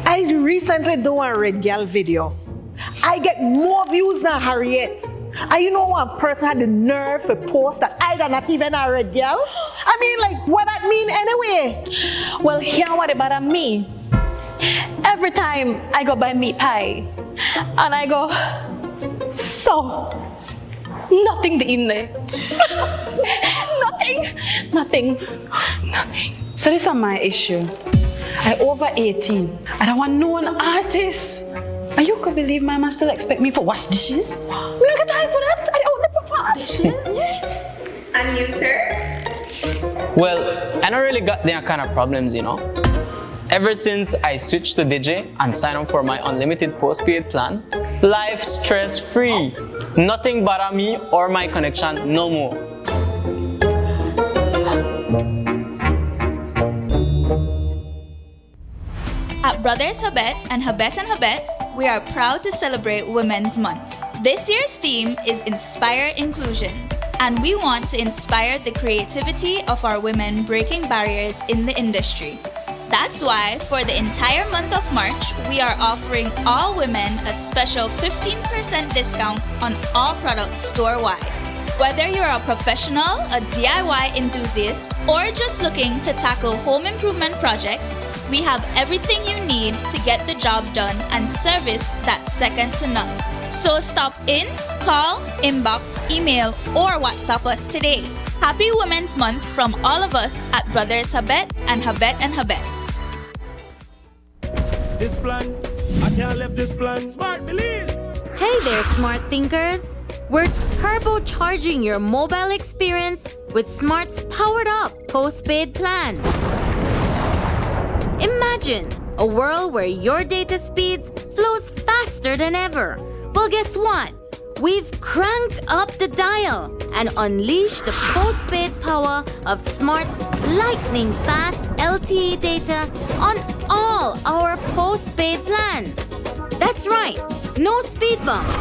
I recently done a Red Gal video. I get more views than Harriet. And you know one person had the nerve to post that I not even a Red Gal? I mean, like, what that mean anyway? Well, here what about me? Every time I go buy meat pie, and I go, so, nothing in there. Nothing. So this is my issue. I over 18. I don't want known artist. Are you could believe Mama still expect me to wash dishes? No got time for that. I don't never for dishes. Yes. And you, sir? Well, I don't really got them kind of problems, you know. Ever since I switched to Digi and signed up for my unlimited postpaid plan, life stress-free. Nothing bother me or my connection no more. At Brothers Habet and Habet, we are proud to celebrate Women's Month. This year's theme is Inspire Inclusion, and we want to inspire the creativity of our women breaking barriers in the industry. That's why, for the entire month of March, we are offering all women a special 15% discount on all products store-wide. Whether you're a professional, a DIY enthusiast, or just looking to tackle home improvement projects, we have everything you need to get the job done and service that's second to none. So stop in, call, inbox, email, or WhatsApp us today. Happy Women's Month from all of us at Brothers Habet and Habet. This plan, I can't leave this plan. Smart Belize. Hey there, smart thinkers. We're turbocharging your mobile experience with Smart's powered up postpaid plans. Imagine a world where your data speeds flows faster than ever. Well, guess what? We've cranked up the dial and unleashed the postpaid power of Smart's lightning fast LTE data on all our postpaid plans. That's right, no speed bumps,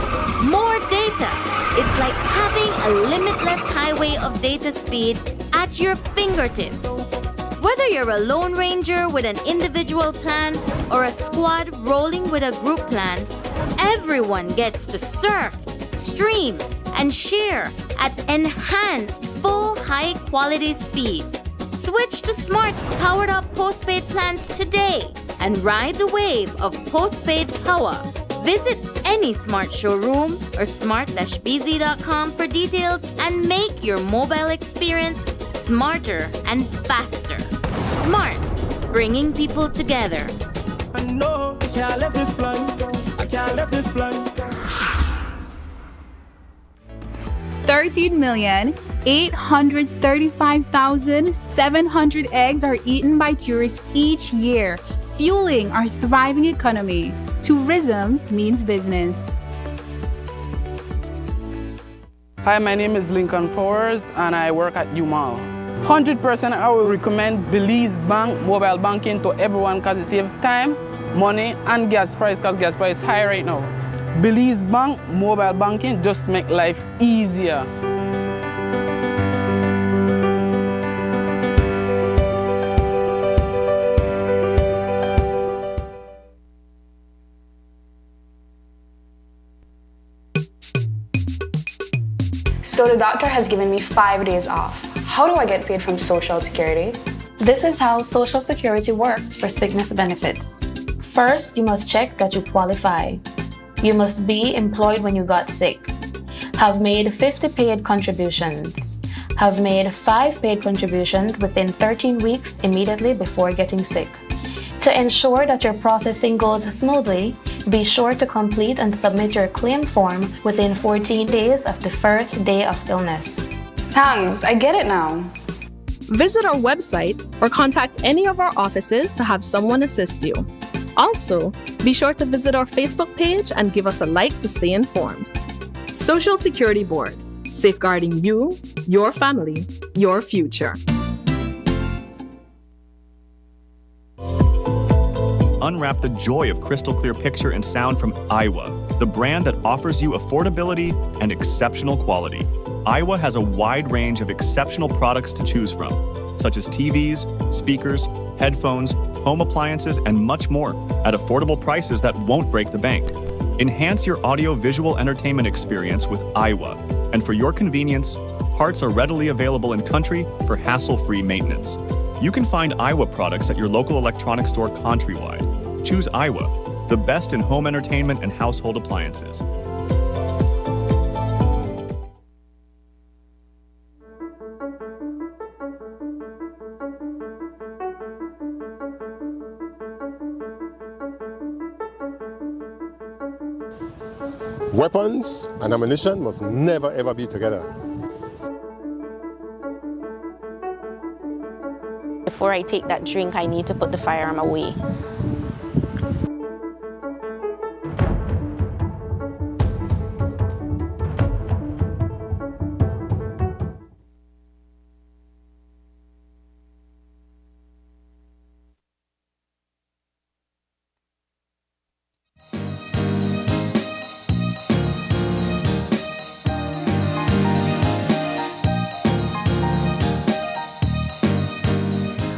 more data. It's like having a limitless highway of data speed at your fingertips. Whether you're a lone ranger with an individual plan or a squad rolling with a group plan, everyone gets to surf, stream, and share at enhanced full high-quality speed. Switch to Smart's powered-up postpaid plans today and ride the wave of postpaid power. Visit any Smart showroom or smart-bz.com for details and make your mobile experience smarter and faster. Smart, bringing people together. I know I can't leave this plan. I can't leave this plan. 13,835,700 eggs are eaten by tourists each year, fueling our thriving economy. Tourism means business. Hi, my name is Lincoln Fowers and I work at U-Mall. 100% I will recommend Belize Bank mobile banking to everyone because it saves time, money, and gas price because gas price is high right now. Belize Bank mobile banking just make life easier. So the doctor has given me 5 days off. How do I get paid from Social Security? This is how Social Security works for sickness benefits. First, you must check that you qualify. You must be employed when you got sick. Have made 50 paid contributions. Have made 5 paid contributions within 13 weeks immediately before getting sick. To ensure that your processing goes smoothly, be sure to complete and submit your claim form within 14 days of the first day of illness. Thanks, I get it now. Visit our website or contact any of our offices to have someone assist you. Also, be sure to visit our Facebook page and give us a like to stay informed. Social Security Board, safeguarding you, your family, your future. Unwrap the joy of crystal clear picture and sound from Iowa, the brand that offers you affordability and exceptional quality. Iowa has a wide range of exceptional products to choose from, such as TVs, speakers, headphones, home appliances, and much more at affordable prices that won't break the bank. Enhance your audio-visual entertainment experience with Iowa, and for your convenience, parts are readily available in country for hassle-free maintenance. You can find Iowa products at your local electronics store countrywide. Choose Iowa, the best in home entertainment and household appliances. Weapons and ammunition must never ever be together. Before I take that drink, I need to put the firearm away.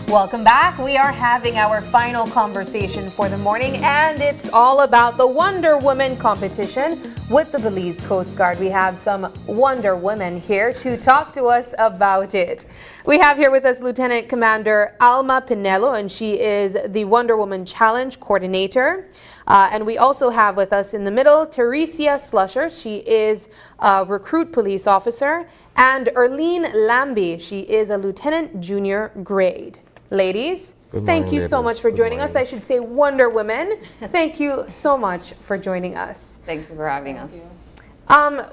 Welcome back. We are having our final conversation for the morning, and it's all about the Wonder Woman competition with the Belize Coast Guard. We have some Wonder Women here to talk to us about it. We have here with us Lieutenant Commander Alma Pinello, and she is the Wonder Woman Challenge Coordinator. And we also have with us in the middle Teresia Slusher. She is a recruit police officer, and Erlene Lambie. She is a Lieutenant Junior grade. Ladies, thank you so much for joining us. I should say Wonder Women. Thank you so much for joining us. Thank you for having us.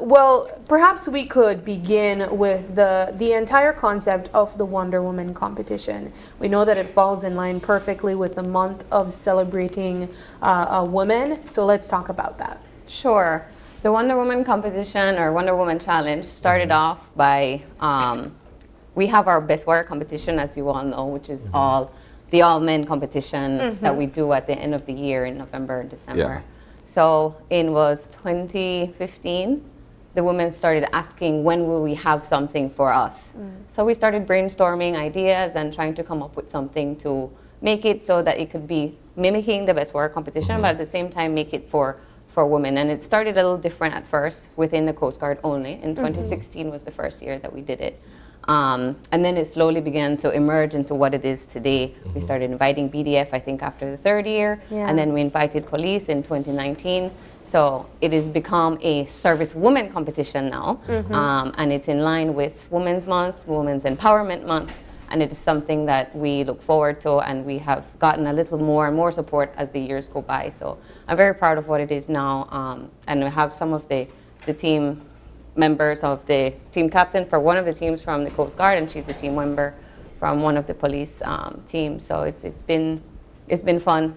Well, perhaps we could begin with the entire concept of the Wonder Woman competition. We know that it falls in line perfectly with the month of celebrating a woman. So let's talk about that. Sure. The Wonder Woman competition or Wonder Woman challenge started off by we have our Best Warrior competition, as you all know, which is the all-men competition that we do at the end of the year in November and December. Yeah. So it was 2015, the women started asking, when will we have something for us? So we started brainstorming ideas and trying to come up with something to make it so that it could be mimicking the Best Warrior competition, but at the same time make it for women. And it started a little different at first within the Coast Guard only. In 2016 was the first year that we did it. And then it slowly began to emerge into what it is today. We started inviting BDF, I think, after the third year, and then we invited police in 2019. So it has become a service woman competition now, and it's in line with Women's Month, Women's Empowerment Month, and it is something that we look forward to, and we have gotten a little more and more support as the years go by. So I'm very proud of what it is now, and we have some of the team members of the team captain for one of the teams from the Coast Guard, and she's the team member from one of the police teams. So it's been fun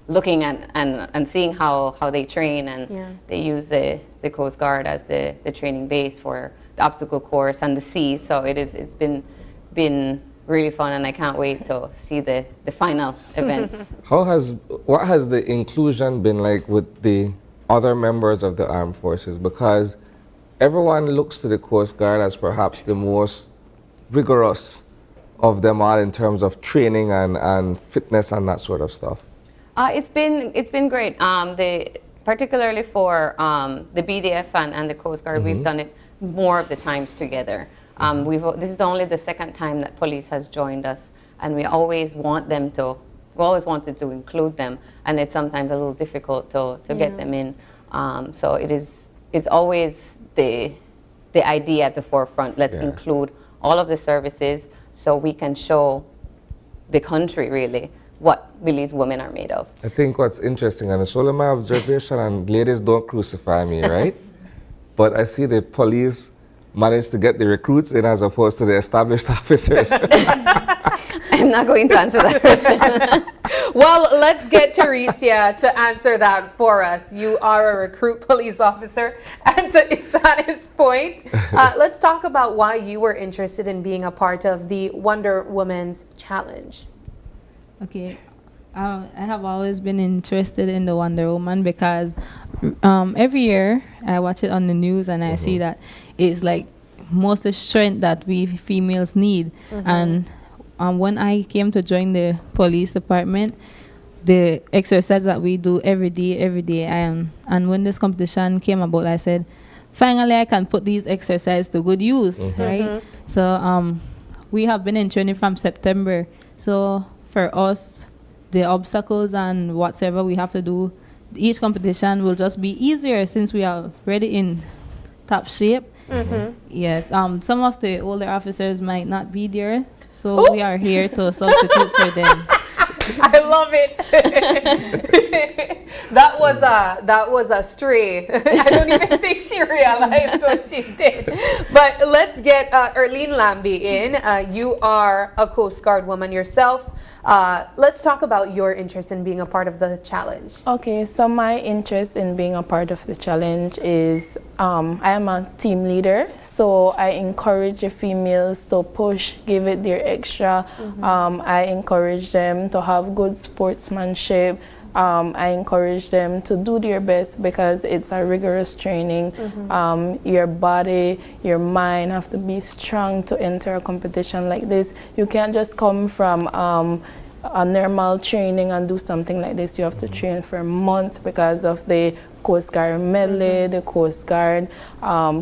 looking at and seeing how they train, and they use the Coast Guard as the training base for the obstacle course and the sea. So it's been really fun, and I can't wait to see the final events. What has the inclusion been like with the other members of the armed forces? Because everyone looks to the Coast Guard as perhaps the most rigorous of them all in terms of training and fitness and that sort of stuff. It's been great. Particularly for the BDF and the Coast Guard, we've done it more of the times together. This is only the second time that police has joined us, and we always wanted to include them, and it's sometimes a little difficult to get them in. So it's always the idea at the forefront. Let's include all of the services so we can show the country really what Belize women are made of. I think what's interesting, and it's only my observation, and ladies don't crucify me, right? But I see the police manage to get the recruits in as opposed to the established officers. I'm not going to answer that question. Well, let's get Teresia to answer that for us. You are a recruit police officer, and to Isana's point, let's talk about why you were interested in being a part of the Wonder Woman's Challenge. Okay, I have always been interested in the Wonder Woman because every year I watch it on the news, and I see that it's like most of the strength that we females need. And when I came to join the police department, the exercise that we do every day, and when this competition came about, I said, finally I can put these exercises to good use, right? So we have been in training from September. So for us, the obstacles and whatever we have to do, each competition will just be easier since we are already in top shape. Yes, some of the older officers might not be there, so we are here to substitute for them. I love it. That was was a stray. I don't even think she realized what she did. But let's get Erlene Lambie in. You are a Coast Guard woman yourself. Let's talk about your interest in being a part of the challenge. Okay, so my interest in being a part of the challenge is I am a team leader, so I encourage the females to push, give it their extra. I encourage them to have good sportsmanship. I encourage them to do their best because it's a rigorous training. Your body, your mind have to be strong to enter a competition like this. You can't just come from a normal training and do something like this. You have to train for months because of the Coast Guard medley, the Coast Guard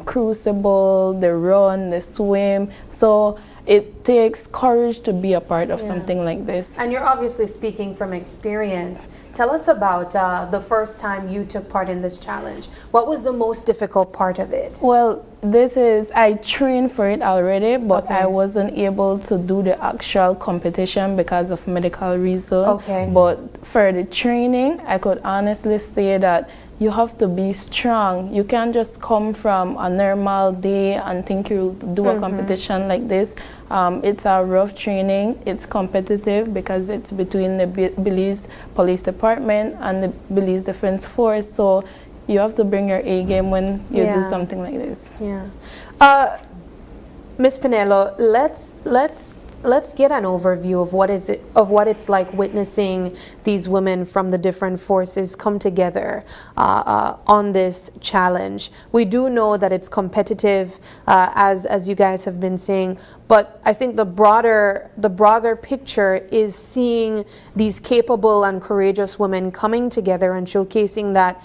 crucible, the run, the swim. So it takes courage to be a part of something like this. And you're obviously speaking from experience. Tell us about the first time you took part in this challenge. What was the most difficult part of it? Well, I trained for it already, but I wasn't able to do the actual competition because of medical reasons. But for the training, I could honestly say that you have to be strong. You can't just come from a normal day and think you'll do a competition like this. It's a rough training. It's competitive because it's between the Belize Police Department and the Belize Defense Force. So you have to bring your A game when you do something like this. Yeah. Ms. Pinello, let's get an overview of what it's like witnessing these women from the different forces come together on this challenge. We do know that it's competitive, as you guys have been saying, but I think the broader picture is seeing these capable and courageous women coming together and showcasing that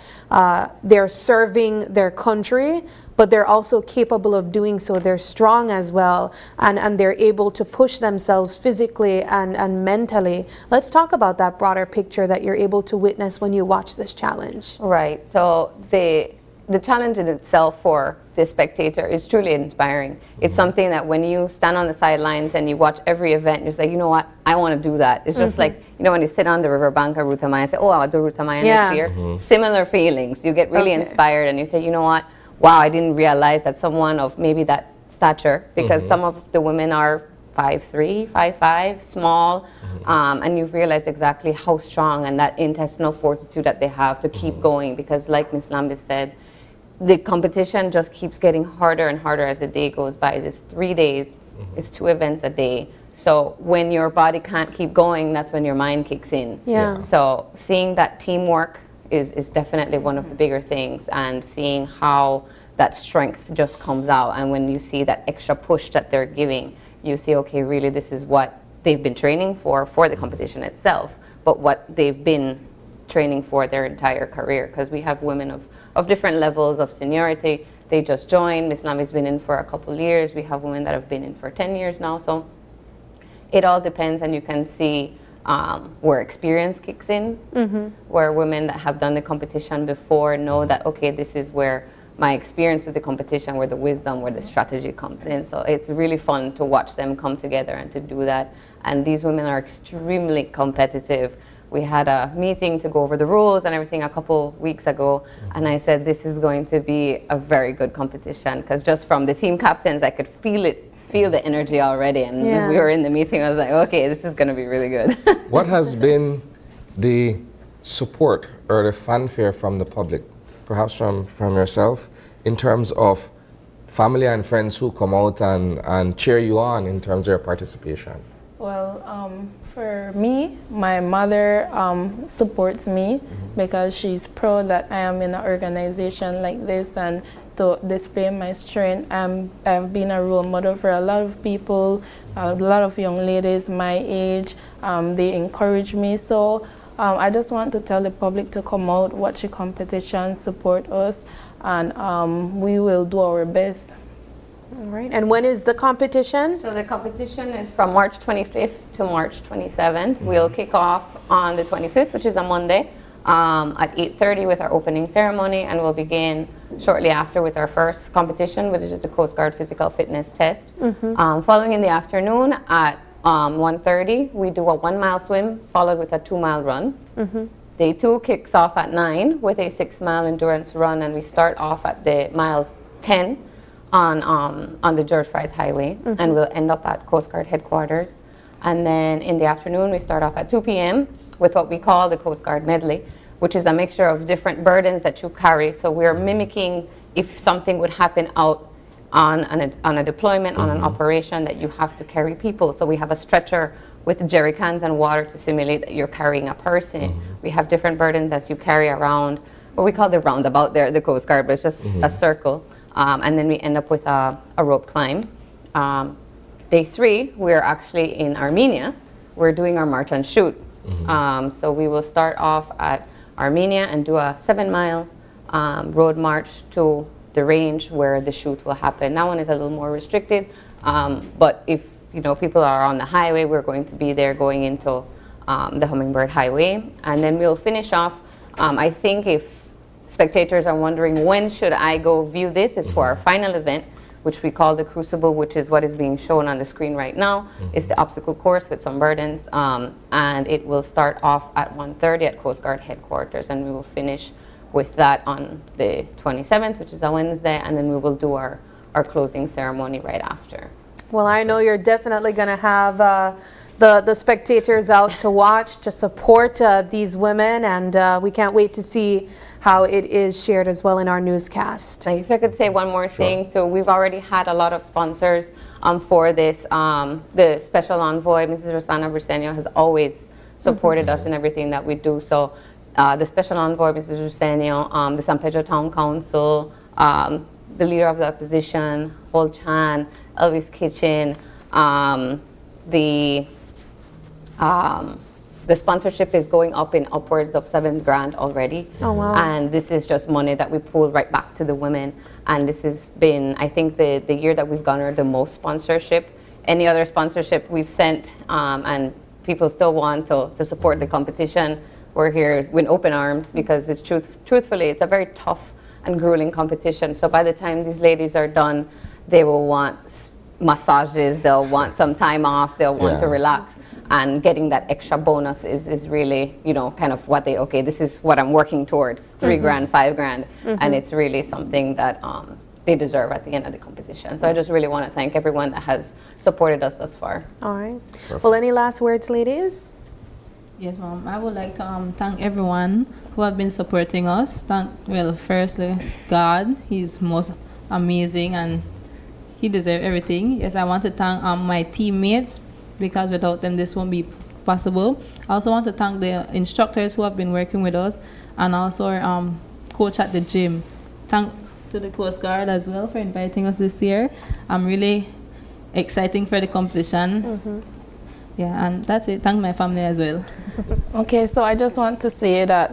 they're serving their country, but they're also capable of doing so. They're strong as well, and they're able to push themselves physically and mentally. Let's talk about that broader picture that you're able to witness when you watch this challenge. Right. So the challenge in itself for the spectator is truly inspiring. It's something that when you stand on the sidelines and you watch every event, you're like, you know what, I want to do that. It's just like, you know, when you sit on the riverbank of Ruta Maya and say, oh, I'll do Ruta Maya next year. Similar feelings. You get really inspired and you say, you know what, wow, I didn't realize that someone of maybe that stature, because some of the women are 5'3", 5'5", small, and you realize exactly how strong and that intestinal fortitude that they have to keep going, because like Ms. Lambie said, the competition just keeps getting harder and harder as the day goes by. It's 3 days, it's 2 events a day. So when your body can't keep going, that's when your mind kicks in. So seeing that teamwork is definitely one of the bigger things, and seeing how that strength just comes out. And when you see that extra push that they're giving, you see, okay, really this is what they've been training for the competition itself, but what they've been training for their entire career. Because we have women of different levels of seniority. They just joined. Ms. Lambie's been in for a couple of years. We have women that have been in for 10 years now. So it all depends, and you can see where experience kicks in, where women that have done the competition before know that, okay, this is where my experience with the competition, where the wisdom, where the strategy comes in. So it's really fun to watch them come together and to do that. And these women are extremely competitive. We had a meeting to go over the rules and everything a couple weeks ago, and I said this is going to be a very good competition, because just from the team captains I could feel the energy already, and we were in the meeting, I was like, okay, this is going to be really good. What has been the support or the fanfare from the public, perhaps from yourself, in terms of family and friends who come out and cheer you on in terms of your participation? Well, for me, my mother supports me because she's proud that I am in an organization like this, and to display my strength. I've been a role model for a lot of people, a lot of young ladies my age. They encourage me. So I just want to tell the public to come out, watch the competition, support us, and we will do our best. All right. And when is the competition? So the competition is from March 25th to March 27th. We'll kick off on the 25th, which is a Monday, at 8:30 with our opening ceremony, and we'll begin shortly after with our first competition, which is the Coast Guard physical fitness test. Following in the afternoon at 1:30, we do a 1 mile swim followed with a 2 mile run. Day 2 kicks off at 9 with a 6-mile endurance run, and we start off at the mile 10 on the George Fries Highway, and we'll end up at Coast Guard headquarters. And then in the afternoon, we start off at 2 p.m. with what we call the Coast Guard medley, which is a mixture of different burdens that you carry. So we're mimicking if something would happen out on a deployment, on an operation, that you have to carry people. So we have a stretcher with jerry cans and water to simulate that you're carrying a person. We have different burdens as you carry around, what we call the roundabout there at the Coast Guard, but it's just a circle. And then we end up with a rope climb. Day 3, we're actually in Armenia. We're doing our march and shoot. So we will start off at Armenia and do a 7-mile road march to the range where the shoot will happen. That one is a little more restricted, but if people are on the highway, we're going to be there going into the Hummingbird Highway. And then we'll finish off, I think if spectators are wondering when should I go view this, is for our final event, which we call the Crucible, which is what is being shown on the screen right now. It's the obstacle course with some burdens, and it will start off at 1:30 at Coast Guard headquarters, and we will finish with that on the 27th, which is a Wednesday, and then we will do our closing ceremony right after. Well, I know you're definitely going to have the spectators out to watch, to support these women, and we can't wait to see how it is shared as well in our newscast. If I could say one more thing, so we've already had a lot of sponsors for this. The special envoy, Mrs. Rosanna Briceño, has always supported us in everything that we do. So the special envoy, Mrs. Briceño, the San Pedro Town Council, the leader of the opposition, Hol Chan, Elvis Kitchen, the sponsorship is going up in upwards of $7,000 already. Oh, wow. And this is just money that we pull right back to the women. And this has been, I think, the year that we've garnered the most sponsorship. Any other sponsorship we've sent, and people still want to support the competition, we're here with open arms, because it's truthfully, it's a very tough and grueling competition. So by the time these ladies are done, they will want massages, they'll want some time off, they'll want to relax. And getting that extra bonus is really, kind of what this is what I'm working towards, $3,000, $5,000. And it's really something that they deserve at the end of the competition. So I just really want to thank everyone that has supported us thus far. All right. Well, any last words, ladies? Yes, Mom. I would like to thank everyone who have been supporting us. Firstly, God. He's most amazing and He deserves everything. Yes, I want to thank my teammates, because without them this won't be possible. I also want to thank the instructors who have been working with us, and also our coach at the gym. Thank to the Coast Guard as well for inviting us this year. I'm really excited for the competition. Yeah, and that's it. Thank my family as well. Okay, so I just want to say that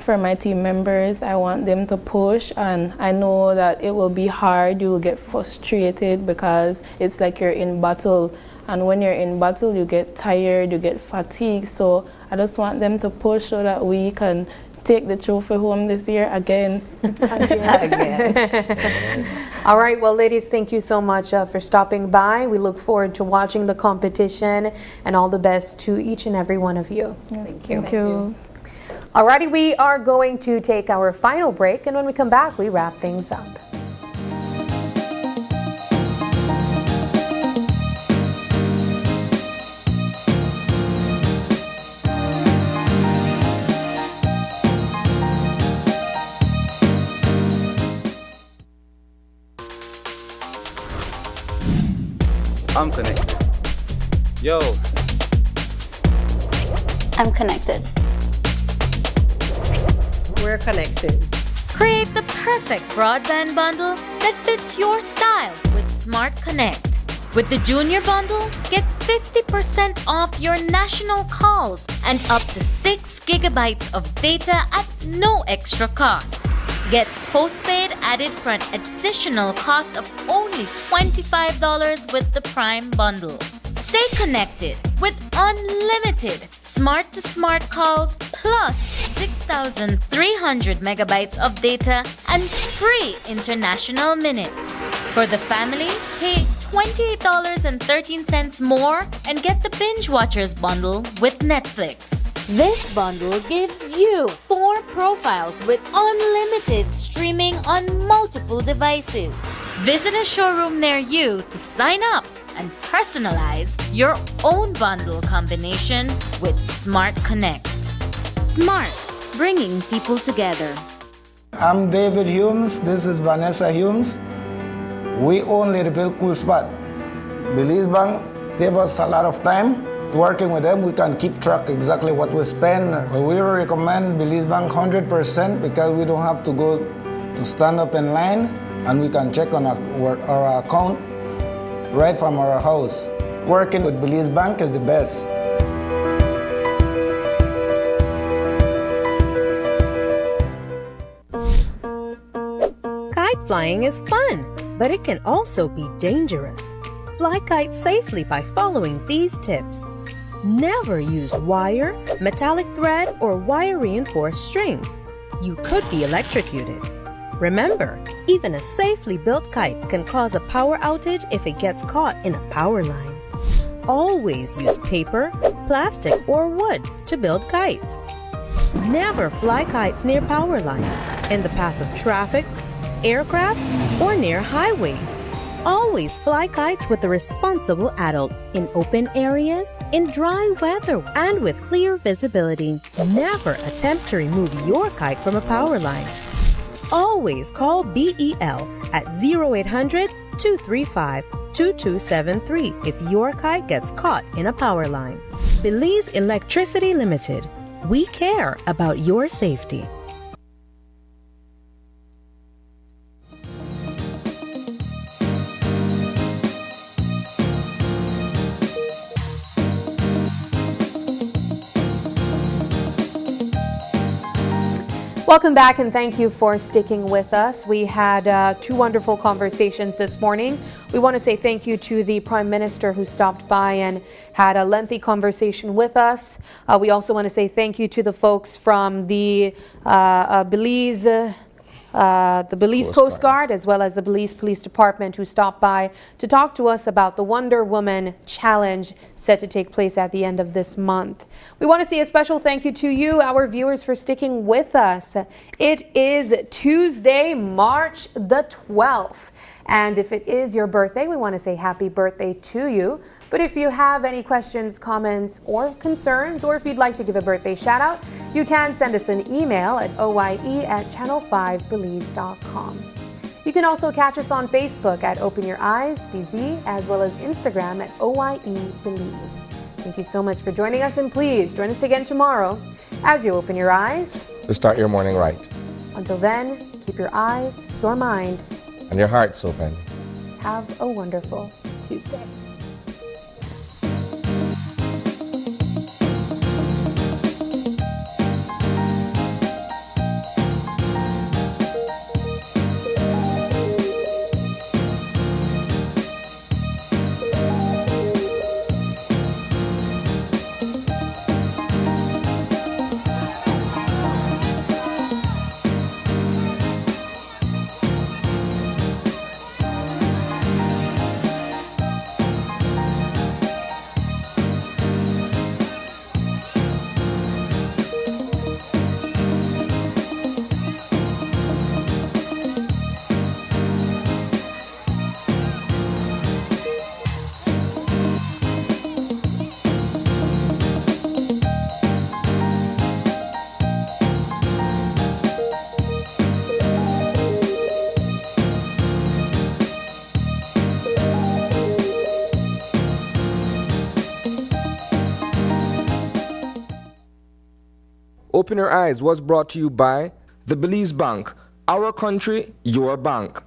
for my team members, I want them to push, and I know that it will be hard. You will get frustrated because it's like you're in battle. And when you're in battle, you get tired, you get fatigued. So I just want them to push so that we can take the trophy home this year again. All right. Well, ladies, thank you so much for stopping by. We look forward to watching the competition, and all the best to each and every one of you. Yes, thank you. Thank you. Alrighty, we are going to take our final break, and when we come back, we wrap things up. I'm connected. Yo. I'm connected. We're connected. Create the perfect broadband bundle that fits your style with Smart Connect. With the Junior Bundle, get 50% off your national calls and up to 6 gigabytes of data at no extra cost. Get postpaid added for an additional cost of only $25 with the Prime Bundle. Stay connected with unlimited smart-to-smart calls plus 6,300 megabytes of data and free international minutes. For the family, pay $28.13 more and get the Binge Watchers Bundle with Netflix. This bundle gives you 4 profiles with unlimited streaming on multiple devices. Visit a showroom near you to sign up and personalize your own bundle combination with Smart Connect. Smart, bringing people together. I'm David Humes. This is Vanessa Humes. We own Littlefield Cool Spot. Belize Bank save us a lot of time. Working with them, we can keep track exactly what we spend. We recommend Belize Bank 100% because we don't have to go to stand up in line, and we can check on our account right from our house. Working with Belize Bank is the best. Kite flying is fun, but it can also be dangerous. Fly kites safely by following these tips. Never use wire, metallic thread, or wire-reinforced strings. You could be electrocuted. Remember, even a safely built kite can cause a power outage if it gets caught in a power line. Always use paper, plastic, or wood to build kites. Never fly kites near power lines, in the path of traffic, aircrafts, or near highways. Always fly kites with a responsible adult in open areas, in dry weather, and with clear visibility. Never attempt to remove your kite from a power line. Always call BEL at 0800-235-2273 if your kite gets caught in a power line. Belize Electricity Limited. We care about your safety. Welcome back, and thank you for sticking with us. We had 2 wonderful conversations this morning. We want to say thank you to the Prime Minister who stopped by and had a lengthy conversation with us. We also want to say thank you to the folks from the Belize Coast Guard, as well as the Belize Police Department, who stopped by to talk to us about the Wonder Woman Challenge set to take place at the end of this month. We want to say a special thank you to you, our viewers, for sticking with us. It is Tuesday, March the 12th. And if it is your birthday, we want to say happy birthday to you. But if you have any questions, comments, or concerns, or if you'd like to give a birthday shout out, you can send us an email at oye@channel5belize.com. You can also catch us on Facebook at Open Your Eyes BZ, as well as Instagram at OYE Belize. Thank you so much for joining us, and please join us again tomorrow as you open your eyes To start your morning right. Until then, keep your eyes, your mind, And your heart's open. have a wonderful Tuesday. Open Your Eyes was brought to you by the Belize Bank. Our country, your bank.